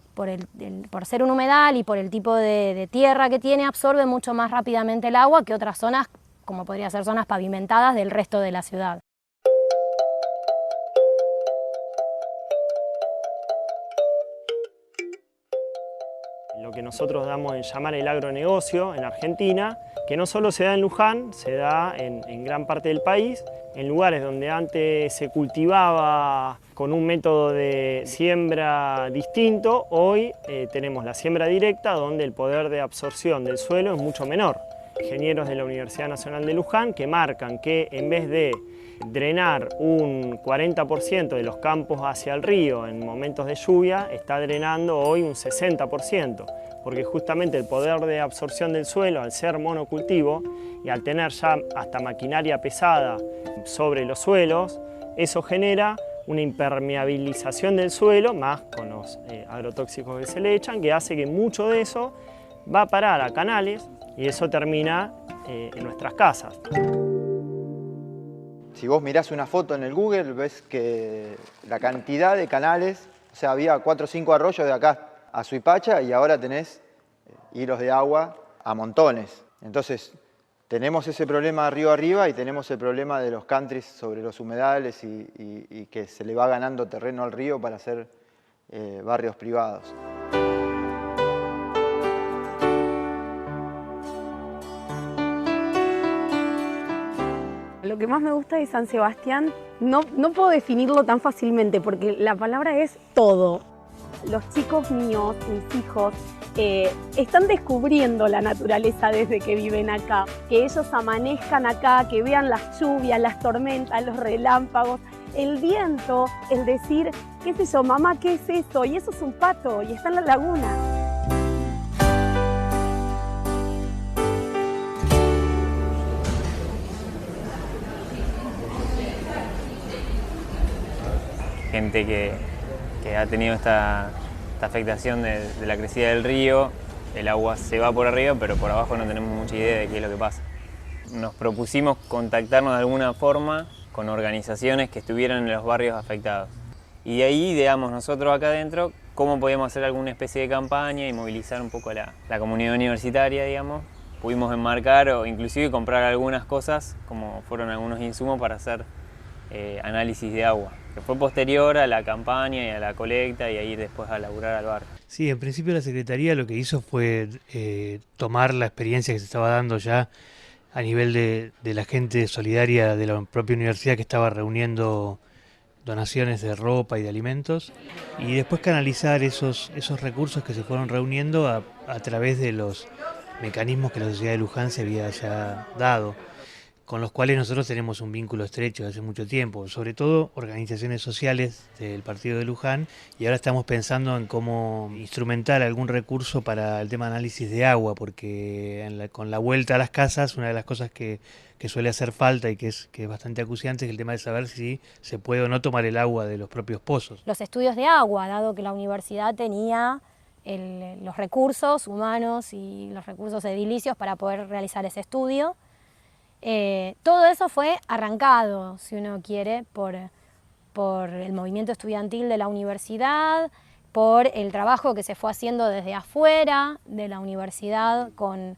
Speaker 12: ser un humedal y por el tipo de tierra que tiene, absorbe mucho más rápidamente el agua que otras zonas, como podría ser zonas pavimentadas del resto de la ciudad.
Speaker 11: Lo que nosotros damos en llamar el agronegocio en Argentina, que no solo se da en Luján, se da en gran parte del país, en lugares donde antes se cultivaba con un método de siembra distinto, hoy tenemos la siembra directa, donde el poder de absorción del suelo es mucho menor. Ingenieros de la Universidad Nacional de Luján que marcan que en vez de drenar un 40% de los campos hacia el río en momentos de lluvia, está drenando hoy un 60%, porque justamente el poder de absorción del suelo, al ser monocultivo y al tener ya hasta maquinaria pesada sobre los suelos, eso genera una impermeabilización del suelo, más con los agrotóxicos que se le echan, que hace que mucho de eso va a parar a canales y eso termina en nuestras casas.
Speaker 6: Si vos mirás una foto en el Google, ves que la cantidad de canales, o sea, había 4 o 5 arroyos de acá a Suipacha y ahora tenés hilos de agua a montones. Entonces, tenemos ese problema río arriba y tenemos el problema de los countries sobre los humedales y que se le va ganando terreno al río para hacer barrios privados.
Speaker 19: Lo que más me gusta de San Sebastián, no puedo definirlo tan fácilmente porque la palabra es todo. Los chicos míos, mis hijos, están descubriendo la naturaleza desde que viven acá. Que ellos amanezcan acá, que vean las lluvias, las tormentas, los relámpagos, el viento, el decir, qué sé yo, mamá, ¿qué es eso? Y eso es un pato y está en la laguna.
Speaker 18: Gente que ha tenido esta afectación de la crecida del río, el agua se va por arriba, pero por abajo no tenemos mucha idea de qué es lo que pasa. Nos propusimos contactarnos de alguna forma con organizaciones que estuvieran en los barrios afectados. Y de ahí ideamos nosotros acá adentro cómo podíamos hacer alguna especie de campaña y movilizar un poco a la comunidad universitaria, digamos. Pudimos enmarcar o inclusive comprar algunas cosas, como fueron algunos insumos para hacer análisis de agua, que fue posterior a la campaña y a la colecta y a ir después a laburar al barrio.
Speaker 20: Sí, en principio la Secretaría lo que hizo fue tomar la experiencia que se estaba dando ya a nivel de la gente solidaria de la propia universidad que estaba reuniendo donaciones de ropa y de alimentos y después canalizar esos recursos que se fueron reuniendo a través de los mecanismos que la sociedad de Luján se había ya dado, con los cuales nosotros tenemos un vínculo estrecho desde hace mucho tiempo, sobre todo organizaciones sociales del partido de Luján, y ahora estamos pensando en cómo instrumentar algún recurso para el tema de análisis de agua, porque con la vuelta a las casas, una de las cosas que suele hacer falta y que es bastante acuciante es el tema de saber si se puede o no tomar el agua de los propios pozos.
Speaker 12: Los estudios de agua, dado que la universidad tenía los recursos humanos y los recursos edilicios para poder realizar ese estudio, todo eso fue arrancado, si uno quiere, por el movimiento estudiantil de la universidad, por el trabajo que se fue haciendo desde afuera de la universidad con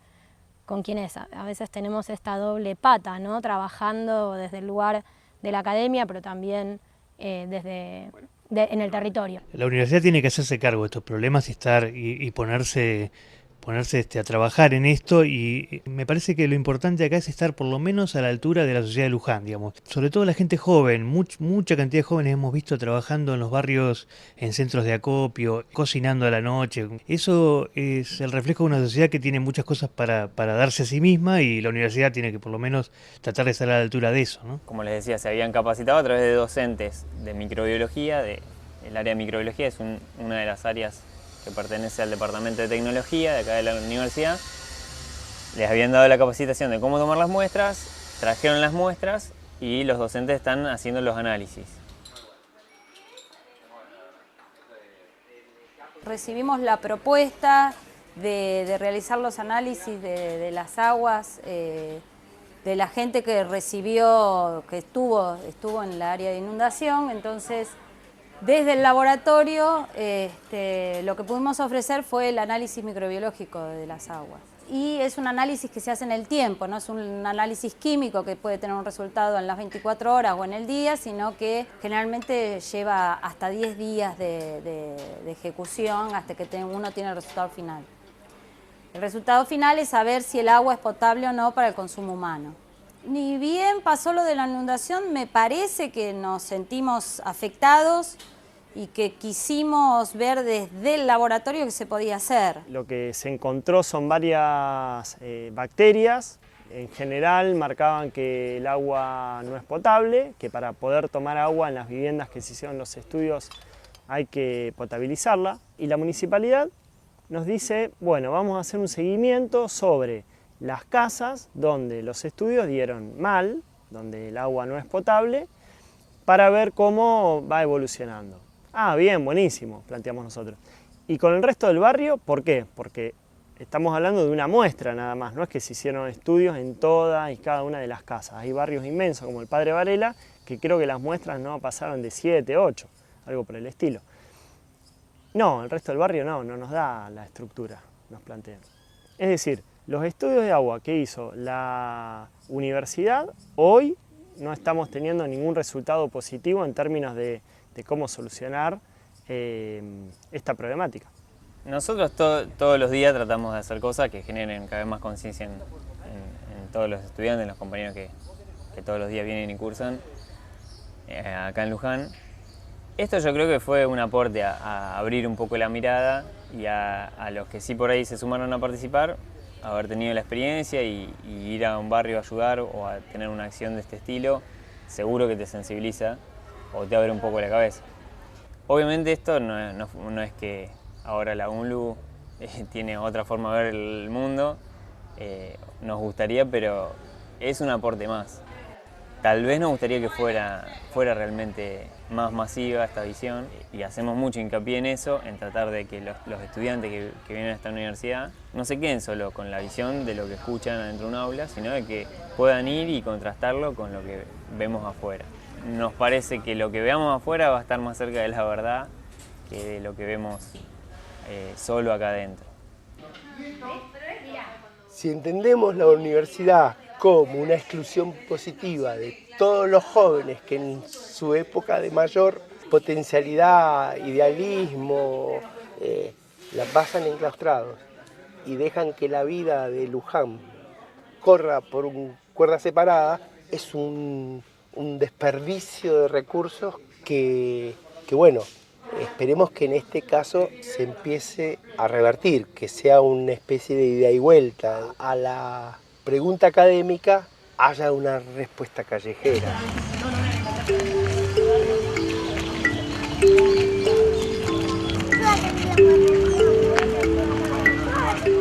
Speaker 12: quienes a veces tenemos esta doble pata, ¿no? Trabajando desde el lugar de la academia, pero también en el territorio.
Speaker 20: La universidad tiene que hacerse cargo de estos problemas y ponerse ponerse a trabajar en esto, y me parece que lo importante acá es estar por lo menos a la altura de la sociedad de Luján, digamos. Sobre todo la gente joven, mucha cantidad de jóvenes hemos visto trabajando en los barrios, en centros de acopio, cocinando a la noche. Eso es el reflejo de una sociedad que tiene muchas cosas para darse a sí misma, y la universidad tiene que por lo menos tratar de estar a la altura de eso, ¿no?
Speaker 18: Como les decía, se habían capacitado a través de docentes de microbiología. El área de microbiología es una de las áreas que pertenece al Departamento de Tecnología de acá de la universidad. Les habían dado la capacitación de cómo tomar las muestras, trajeron las muestras y los docentes están haciendo los análisis.
Speaker 8: Recibimos la propuesta de realizar los análisis de las aguas, de la gente que recibió, que estuvo en el área de inundación. Entonces, desde el laboratorio, lo que pudimos ofrecer fue el análisis microbiológico de las aguas. Y es un análisis que se hace en el tiempo, no es un análisis químico que puede tener un resultado en las 24 horas o en el día, sino que generalmente lleva hasta 10 días de ejecución hasta que uno tiene el resultado final. El resultado final es saber si el agua es potable o no para el consumo humano. Ni bien pasó lo de la inundación, me parece que nos sentimos afectados y que quisimos ver desde el laboratorio qué se podía hacer.
Speaker 11: Lo que se encontró son varias bacterias. En general marcaban que el agua no es potable, que para poder tomar agua en las viviendas que se hicieron los estudios hay que potabilizarla. Y la municipalidad nos dice, bueno, vamos a hacer un seguimiento sobre las casas donde los estudios dieron mal, donde el agua no es potable, para ver cómo va evolucionando. Ah, bien, buenísimo, planteamos nosotros. Y con el resto del barrio, ¿por qué? Porque estamos hablando de una muestra nada más, no es que se hicieron estudios en todas y cada una de las casas. Hay barrios inmensos como el Padre Varela, que creo que las muestras no pasaron de 7, 8, algo por el estilo. No, el resto del barrio no nos da la estructura, nos plantean. Es decir, los estudios de agua que hizo la universidad, hoy no estamos teniendo ningún resultado positivo en términos de cómo solucionar esta problemática.
Speaker 18: Nosotros todos los días tratamos de hacer cosas que generen cada vez más conciencia en todos los estudiantes, en los compañeros que todos los días vienen y cursan acá en Luján. Esto yo creo que fue un aporte a abrir un poco la mirada, y a los que sí por ahí se sumaron a participar, haber tenido la experiencia y ir a un barrio a ayudar o a tener una acción de este estilo, seguro que te sensibiliza o te abre un poco la cabeza. Obviamente esto no es que ahora la UNLU tiene otra forma de ver el mundo, nos gustaría, pero es un aporte más. Tal vez nos gustaría que fuera realmente más masiva esta visión, y hacemos mucho hincapié en eso, en tratar de que los estudiantes que vienen a esta universidad no se queden solo con la visión de lo que escuchan adentro de un aula, sino de que puedan ir y contrastarlo con lo que vemos afuera. Nos parece que lo que veamos afuera va a estar más cerca de la verdad que de lo que vemos solo acá adentro.
Speaker 5: Si entendemos la universidad como una exclusión positiva de todos los jóvenes que en su época de mayor potencialidad, idealismo, la pasan enclaustrados y dejan que la vida de Luján corra por cuerda separada, es un desperdicio de recursos que bueno, esperemos que en este caso se empiece a revertir, que sea una especie de ida y vuelta. A la pregunta académica haya una respuesta callejera.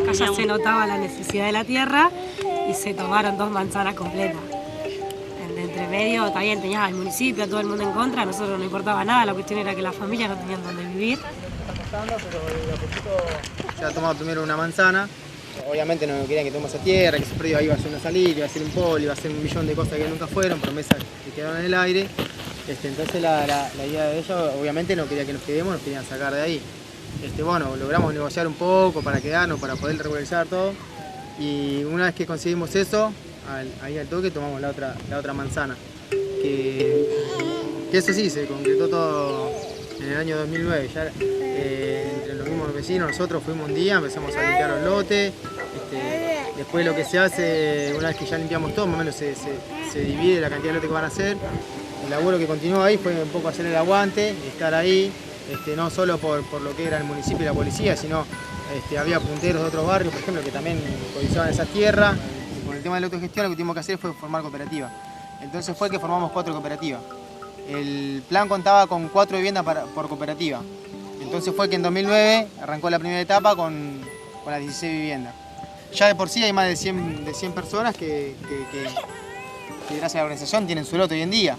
Speaker 17: Allá se notaba la necesidad de la tierra y se tomaron 2 manzanas completas. Entre medio, también tenías al municipio, a todo el mundo en contra, a nosotros no importaba nada, la cuestión era que las familias no tenían dónde vivir.
Speaker 15: Se ha tomado primero una manzana, obviamente no querían que tomemos esa tierra, que ese predio iba a ser una salida, iba a ser un polo, iba a ser un millón de cosas que nunca fueron, promesas que quedaron en el aire. Entonces la idea de ellos, obviamente no quería que nos quedemos, nos querían sacar de ahí. Bueno, logramos negociar un poco para quedarnos, para poder regularizar todo, y una vez que conseguimos eso, ahí al toque tomamos la otra manzana, que eso sí, se concretó todo en el año 2009, ya entre los mismos vecinos, nosotros fuimos un día, empezamos a limpiar los lotes. Después lo que se hace, una vez que ya limpiamos todo, más o menos se divide la cantidad de lotes que van a hacer. El laburo que continuó ahí fue un poco hacer el aguante, estar ahí, no solo por lo que era el municipio y la policía, sino había punteros de otros barrios, por ejemplo, que también codizaban esa tierra. Con el tema de la autogestión lo que tuvimos que hacer fue formar cooperativa. Entonces fue que formamos 4 cooperativas. El plan contaba con 4 viviendas por cooperativa. Entonces fue que en 2009 arrancó la primera etapa con las 16 viviendas. Ya de por sí hay más de 100 personas que gracias a la organización tienen su lote hoy en día.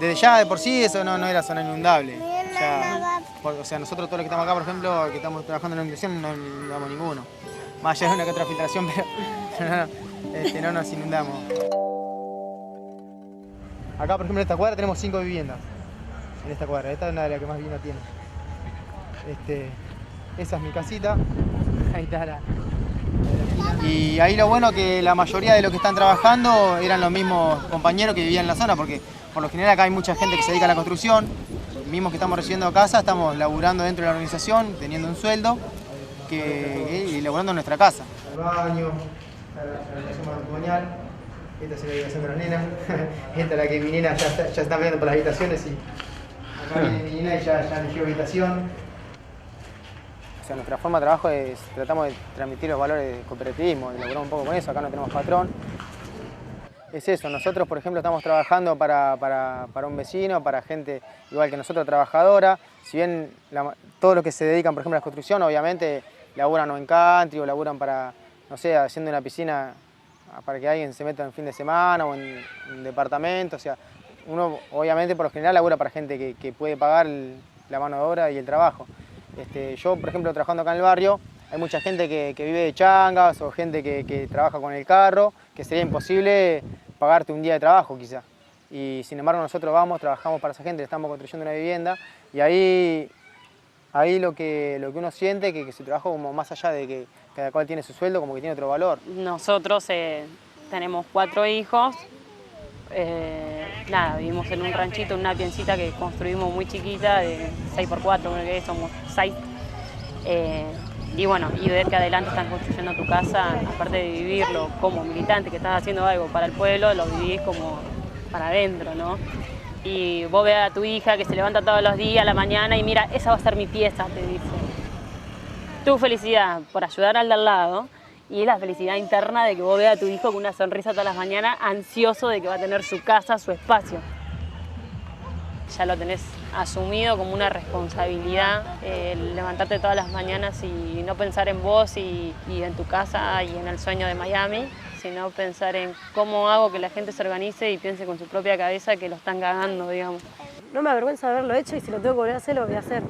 Speaker 15: Desde ya de por sí eso no era zona inundable. O sea, nosotros todos los que estamos acá, por ejemplo, que estamos trabajando en la inundación, no inundamos ninguno. Más allá de una que otra filtración, pero no nos inundamos. Acá, por ejemplo, en esta cuadra tenemos 5 viviendas. En esta cuadra, esta es una de las que más vivienda tiene. Esa es mi casita. Ahí está la... Y ahí lo bueno que la mayoría de los que están trabajando eran los mismos compañeros que vivían en la zona, porque por lo general acá hay mucha gente que se dedica a la construcción. Mismos que estamos recibiendo casa, estamos laburando dentro de la organización, teniendo un sueldo y laburando en nuestra casa. El baño, la habitación matrimonial, esta es la habitación de las nenas, esta es la que mi nena ya está viendo por las habitaciones y acá viene mi nena y ya eligió habitación. O sea, nuestra forma de trabajo es, tratamos de transmitir los valores del cooperativismo, elaboramos un poco con eso, acá no tenemos patrón. Es eso, nosotros por ejemplo estamos trabajando para un vecino, para gente igual que nosotros trabajadora. Si bien todos los que se dedican por ejemplo a la construcción obviamente laburan o en country o laburan para, no sé, haciendo una piscina para que alguien se meta en fin de semana o en un departamento. O sea, uno obviamente por lo general labura para gente que puede pagar la mano de obra y el trabajo. Yo por ejemplo trabajando acá en el barrio hay mucha gente que vive de changas o gente que trabaja con el carro, que sería imposible pagarte un día de trabajo quizá. Y sin embargo nosotros trabajamos para esa gente, estamos construyendo una vivienda y ahí lo que uno siente que su trabajo como más allá de que cada cual tiene su sueldo, como que tiene otro valor.
Speaker 16: Nosotros tenemos 4 hijos, vivimos en un ranchito, en una piecita que construimos muy chiquita, de 6x4, creo que somos 6. Y bueno, y ver que adelante están construyendo tu casa, aparte de vivirlo como militante, que estás haciendo algo para el pueblo, lo vivís como para adentro, ¿no? Y vos ves a tu hija que se levanta todos los días a la mañana y mira, esa va a ser mi pieza, te dice. Tu felicidad por ayudar al de al lado y la felicidad interna de que vos veas a tu hijo con una sonrisa todas las mañanas, ansioso de que va a tener su casa, su espacio. Ya lo tenés asumido como una responsabilidad, levantarte todas las mañanas y no pensar en vos y en tu casa y en el sueño de Miami, sino pensar en cómo hago que la gente se organice y piense con su propia cabeza que lo están cagando, digamos.
Speaker 17: No me avergüenza de haberlo hecho y si lo tengo que volver a hacer, lo voy a hacer.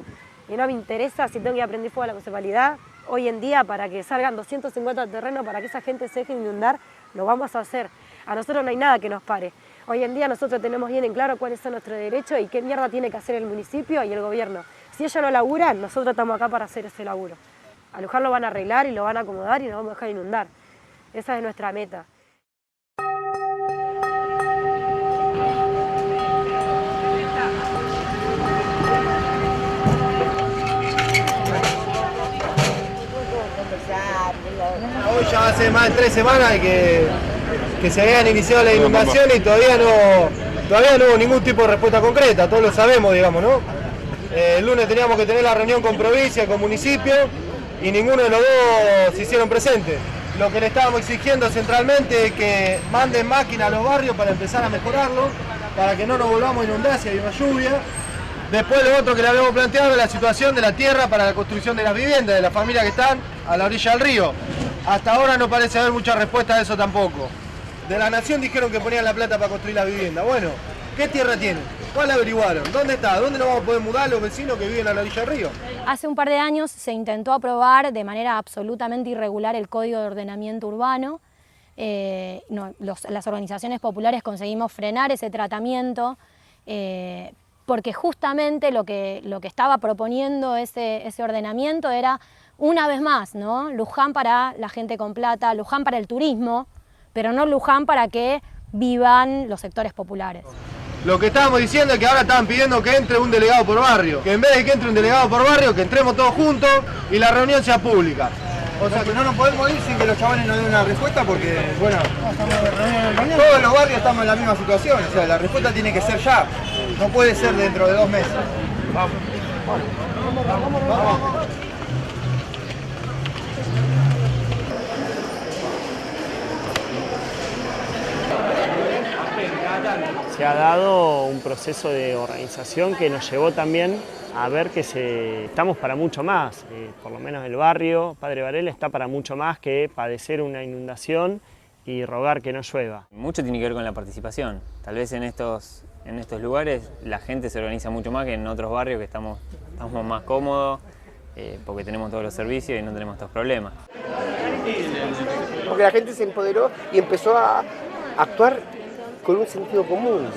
Speaker 17: Y no me interesa si tengo que aprender fuego a la municipalidad. Hoy en día, para que salgan 250 terrenos, para que esa gente se deje inundar, lo vamos a hacer. A nosotros no hay nada que nos pare. Hoy en día nosotros tenemos bien en claro cuáles son nuestros derechos y qué mierda tiene que hacer el municipio y el gobierno. Si ellos no laburan, nosotros estamos acá para hacer ese laburo. A Luján lo van a arreglar y lo van a acomodar y nos vamos a dejar inundar. Esa es nuestra meta.
Speaker 15: Hoy ya hace más de 3 semanas que se habían iniciado las inundaciones y todavía no hubo ningún tipo de respuesta concreta, todos lo sabemos, digamos, ¿no? El lunes teníamos que tener la reunión con provincia, con municipio y ninguno de los dos se hicieron presentes. Lo que le estábamos exigiendo centralmente es que manden máquinas a los barrios para empezar a mejorarlo, para que no nos volvamos a inundar si hay una lluvia. Después lo otro que le habíamos planteado es la situación de la tierra para la construcción de las viviendas, de las familias que están a la orilla del río. Hasta ahora no parece haber mucha respuesta a eso tampoco. De la Nación dijeron que ponían la plata para construir la vivienda. Bueno, ¿qué tierra tienen? ¿Cuál averiguaron? ¿Dónde está? ¿Dónde nos vamos a poder mudar los vecinos que viven a la orilla del río?
Speaker 12: Hace un par de años se intentó aprobar de manera absolutamente irregular el Código de Ordenamiento Urbano. Las organizaciones populares conseguimos frenar ese tratamiento porque justamente lo que estaba proponiendo ese ordenamiento era, una vez más, ¿no? Luján para la gente con plata, Luján para el turismo, pero no Luján para que vivan los sectores populares.
Speaker 21: Lo que estábamos diciendo es que ahora estaban pidiendo que entre un delegado por barrio. Que en vez de que entre un delegado por barrio, que entremos todos juntos y la reunión sea pública.
Speaker 6: O sea que no nos podemos ir sin que los chavales nos den una respuesta porque, bueno, todos los barrios estamos en la misma situación. O sea, la respuesta tiene que ser ya. No puede ser dentro de 2 meses. Vamos. Vamos.
Speaker 11: Se ha dado un proceso de organización que nos llevó también a ver que estamos para mucho más. Por lo menos el barrio Padre Varela está para mucho más que padecer una inundación y rogar que no llueva.
Speaker 18: Mucho tiene que ver con la participación. Tal vez en estos lugares la gente se organiza mucho más que en otros barrios que estamos más cómodos porque tenemos todos los servicios y no tenemos estos problemas.
Speaker 5: Porque la gente se empoderó y empezó a actuar con un sentido común.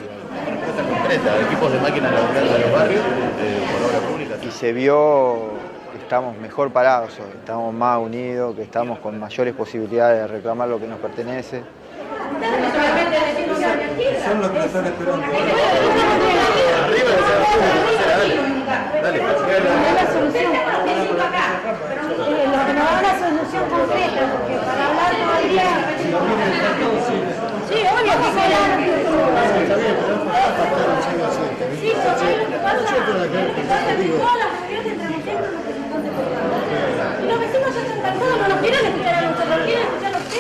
Speaker 22: Concreta, equipos de máquinas laborales de los barrios, por obra pública.
Speaker 6: Y se vio que estamos mejor parados hoy, estamos más unidos, que estamos con mayores posibilidades de reclamar lo que nos pertenece.
Speaker 22: Son los que están esperando. Arriba de dale.
Speaker 13: La solución. Lo que nos da una solución concreta, porque para hablar todavía. Sí, obvio que sí, ¿sabes lo que pasa? Todas las reuniones entramos siempre en representantes populares. Y los vecinos ya están cansados, no nos quieren escuchar a nosotros, quieren escuchar a ustedes.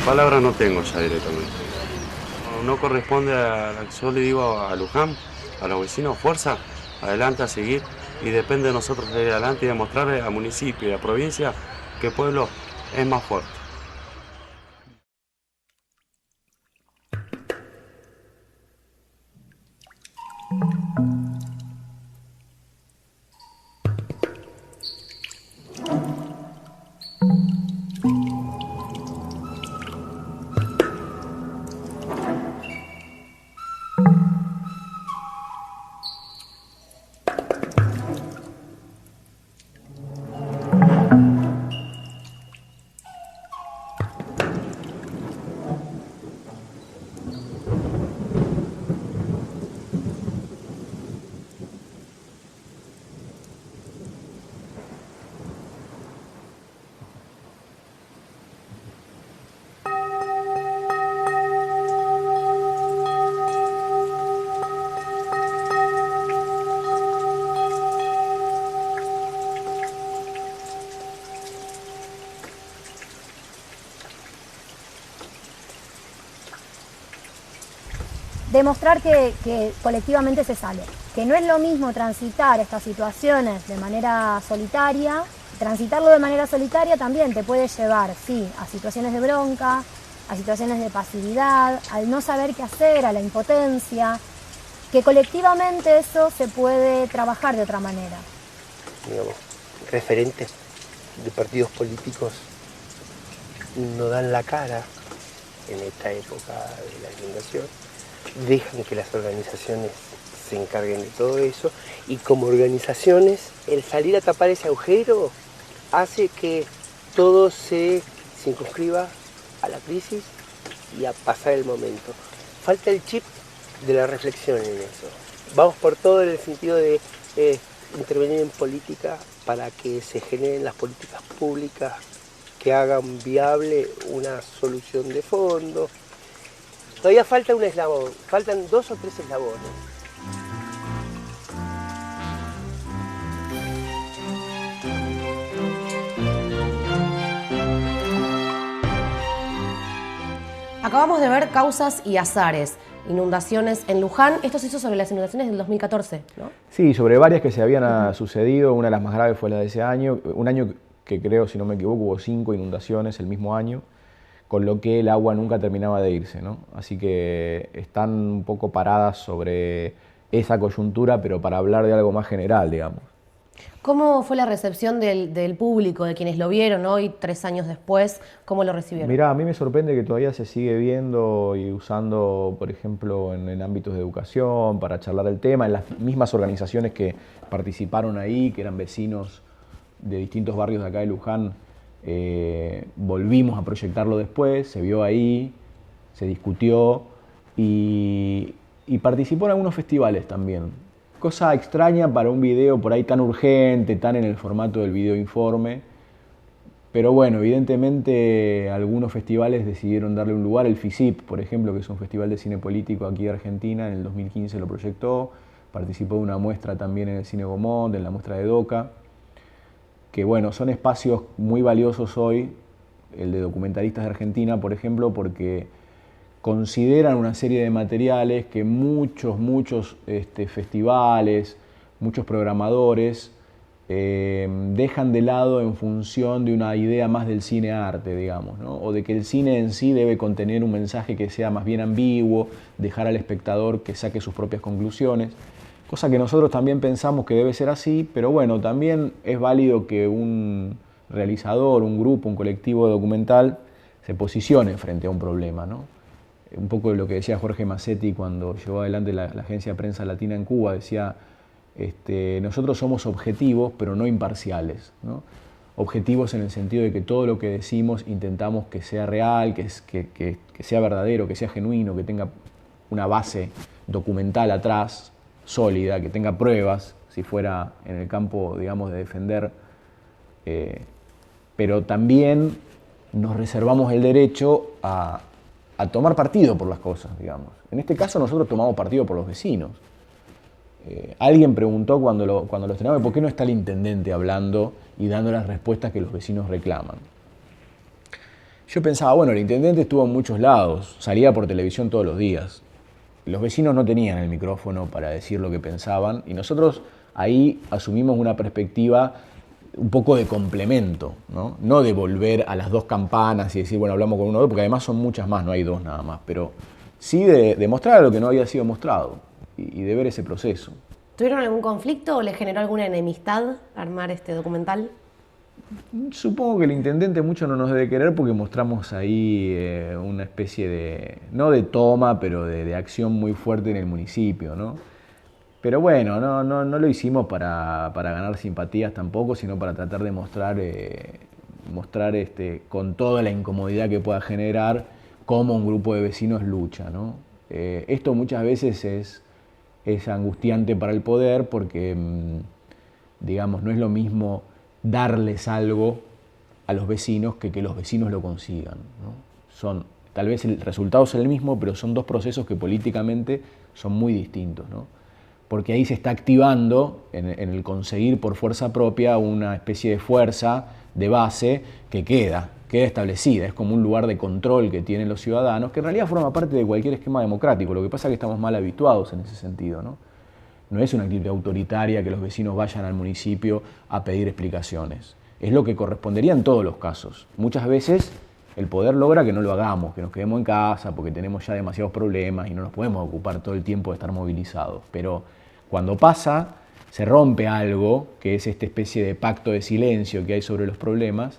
Speaker 3: Palabras no tengo ya directamente. No corresponde a la que yo le digo a Luján, a los vecinos, fuerza, adelante a seguir, y depende de nosotros salir adelante y demostrarle al municipio y a la provincia que el pueblo es más fuerte.
Speaker 12: demostrar que colectivamente se sale. Que no es lo mismo transitar estas situaciones de manera solitaria. Transitarlo de manera solitaria también te puede llevar, sí, a situaciones de bronca, a situaciones de pasividad, al no saber qué hacer, a la impotencia, que colectivamente eso se puede trabajar de otra manera.
Speaker 5: Digamos, referentes de partidos políticos no dan la cara en esta época de la inundación, dejan que las organizaciones se encarguen de todo eso, y como organizaciones el salir a tapar ese agujero hace que todo se circunscriba a la crisis y a pasar el momento. Falta el chip de la reflexión en eso. Vamos por todo en el sentido de intervenir en política para que se generen las políticas públicas que hagan viable una solución de fondo. Todavía falta un eslabón, faltan 2 o 3 eslabones.
Speaker 1: Acabamos de ver Causas y Azares, inundaciones en Luján. Esto se hizo sobre las inundaciones del 2014, ¿no?
Speaker 2: Sí, sobre varias que se habían sucedido. Una de las más graves fue la de ese año. Un año que creo, si no me equivoco, hubo 5 inundaciones el mismo año, con lo que el agua nunca terminaba de irse, ¿no? Así que están un poco paradas sobre esa coyuntura, pero para hablar de algo más general, digamos.
Speaker 1: ¿Cómo fue la recepción del público, de quienes lo vieron hoy, 3 años después? ¿Cómo lo recibieron?
Speaker 2: Mirá, a mí me sorprende que todavía se sigue viendo y usando, por ejemplo, en ámbitos de educación, para charlar del tema, en las mismas organizaciones que participaron ahí, que eran vecinos de distintos barrios de acá de Luján, volvimos a proyectarlo después, se vio ahí, se discutió y participó en algunos festivales también. Cosa extraña para un video por ahí tan urgente, tan en el formato del video informe. Pero bueno, evidentemente algunos festivales decidieron darle un lugar. El FICIP, por ejemplo, que es un festival de cine político aquí de Argentina, en el 2015 lo proyectó. Participó de una muestra también en el Cine Gaumont, en la muestra de DOCA. Que bueno, son espacios muy valiosos hoy, el de documentalistas de Argentina, por ejemplo, porque consideran una serie de materiales que muchos festivales, muchos programadores dejan de lado en función de una idea más del cine-arte, digamos, ¿no? O de que el cine en sí debe contener un mensaje que sea más bien ambiguo, dejar al espectador que saque sus propias conclusiones, cosa que nosotros también pensamos que debe ser así, pero bueno, también es válido que un realizador, un grupo, un colectivo documental se posicione frente a un problema, ¿no? Un poco de lo que decía Jorge Massetti cuando llevó adelante la agencia de prensa latina en Cuba, decía, nosotros somos objetivos pero no imparciales, ¿no? Objetivos en el sentido de que todo lo que decimos intentamos que sea real, que sea verdadero, que sea genuino, que tenga una base documental atrás, sólida, que tenga pruebas, si fuera en el campo, digamos, de defender, pero también nos reservamos el derecho a tomar partido por las cosas, digamos. En este caso nosotros tomamos partido por los vecinos. Alguien preguntó cuando lo estrenamos, ¿por qué no está el intendente hablando y dando las respuestas que los vecinos reclaman? Yo pensaba, bueno, el intendente estuvo en muchos lados, salía por televisión todos los días. Los vecinos no tenían el micrófono para decir lo que pensaban y nosotros ahí asumimos una perspectiva un poco de complemento, ¿no? No de volver a las 2 campanas y decir, bueno, hablamos con uno o dos, porque además son muchas más, no hay 2 nada más, pero sí de mostrar lo que no había sido mostrado y de ver ese proceso.
Speaker 1: ¿Tuvieron algún conflicto o les generó alguna enemistad armar este documental?
Speaker 2: Supongo que el intendente mucho no nos debe querer porque mostramos ahí una especie de, no de toma, pero de acción muy fuerte en el municipio, ¿no? Pero bueno, no lo hicimos para ganar simpatías tampoco, sino para tratar de mostrar con toda la incomodidad que pueda generar cómo un grupo de vecinos lucha, ¿no? Esto muchas veces es angustiante para el poder porque, digamos, no es lo mismo darles algo a los vecinos que los vecinos lo consigan, ¿no? Tal vez el resultado es el mismo, pero son 2 procesos que políticamente son muy distintos, ¿no? Porque ahí se está activando en el conseguir por fuerza propia una especie de fuerza de base que queda queda establecida, es como un lugar de control que tienen los ciudadanos, que en realidad forma parte de cualquier esquema democrático. Lo que pasa es que estamos mal habituados en ese sentido, ¿no? No es una actitud autoritaria que los vecinos vayan al municipio a pedir explicaciones. Es lo que correspondería en todos los casos. Muchas veces el poder logra que no lo hagamos, que nos quedemos en casa porque tenemos ya demasiados problemas y no nos podemos ocupar todo el tiempo de estar movilizados. Pero cuando pasa, se rompe algo, que es esta especie de pacto de silencio que hay sobre los problemas,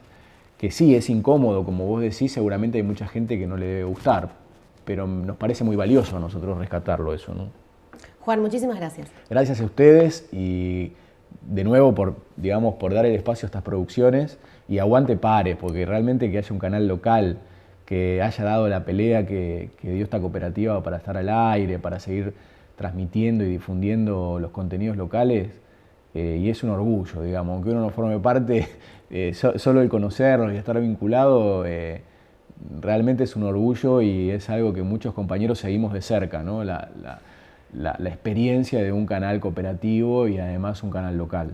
Speaker 2: que sí es incómodo, como vos decís, seguramente hay mucha gente que no le debe gustar, pero nos parece muy valioso a nosotros rescatarlo eso, ¿no?
Speaker 1: Juan, muchísimas gracias.
Speaker 2: Gracias a ustedes y de nuevo por dar el espacio a estas producciones, y aguante Pares, porque realmente que haya un canal local que haya dado la pelea que dio esta cooperativa para estar al aire, para seguir transmitiendo y difundiendo los contenidos locales, y es un orgullo, digamos, aunque uno no forme parte, solo el conocerlos y estar vinculado, realmente es un orgullo y es algo que muchos compañeros seguimos de cerca, ¿no? La experiencia de un canal cooperativo y además un canal local.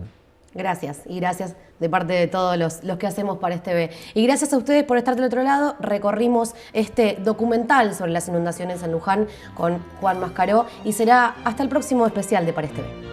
Speaker 1: Gracias, y gracias de parte de todos los que hacemos Pares TV. Y gracias a ustedes por estar del otro lado. Recorrimos este documental sobre las inundaciones en Luján con Juan Mascaró y será hasta el próximo especial de Pares TV.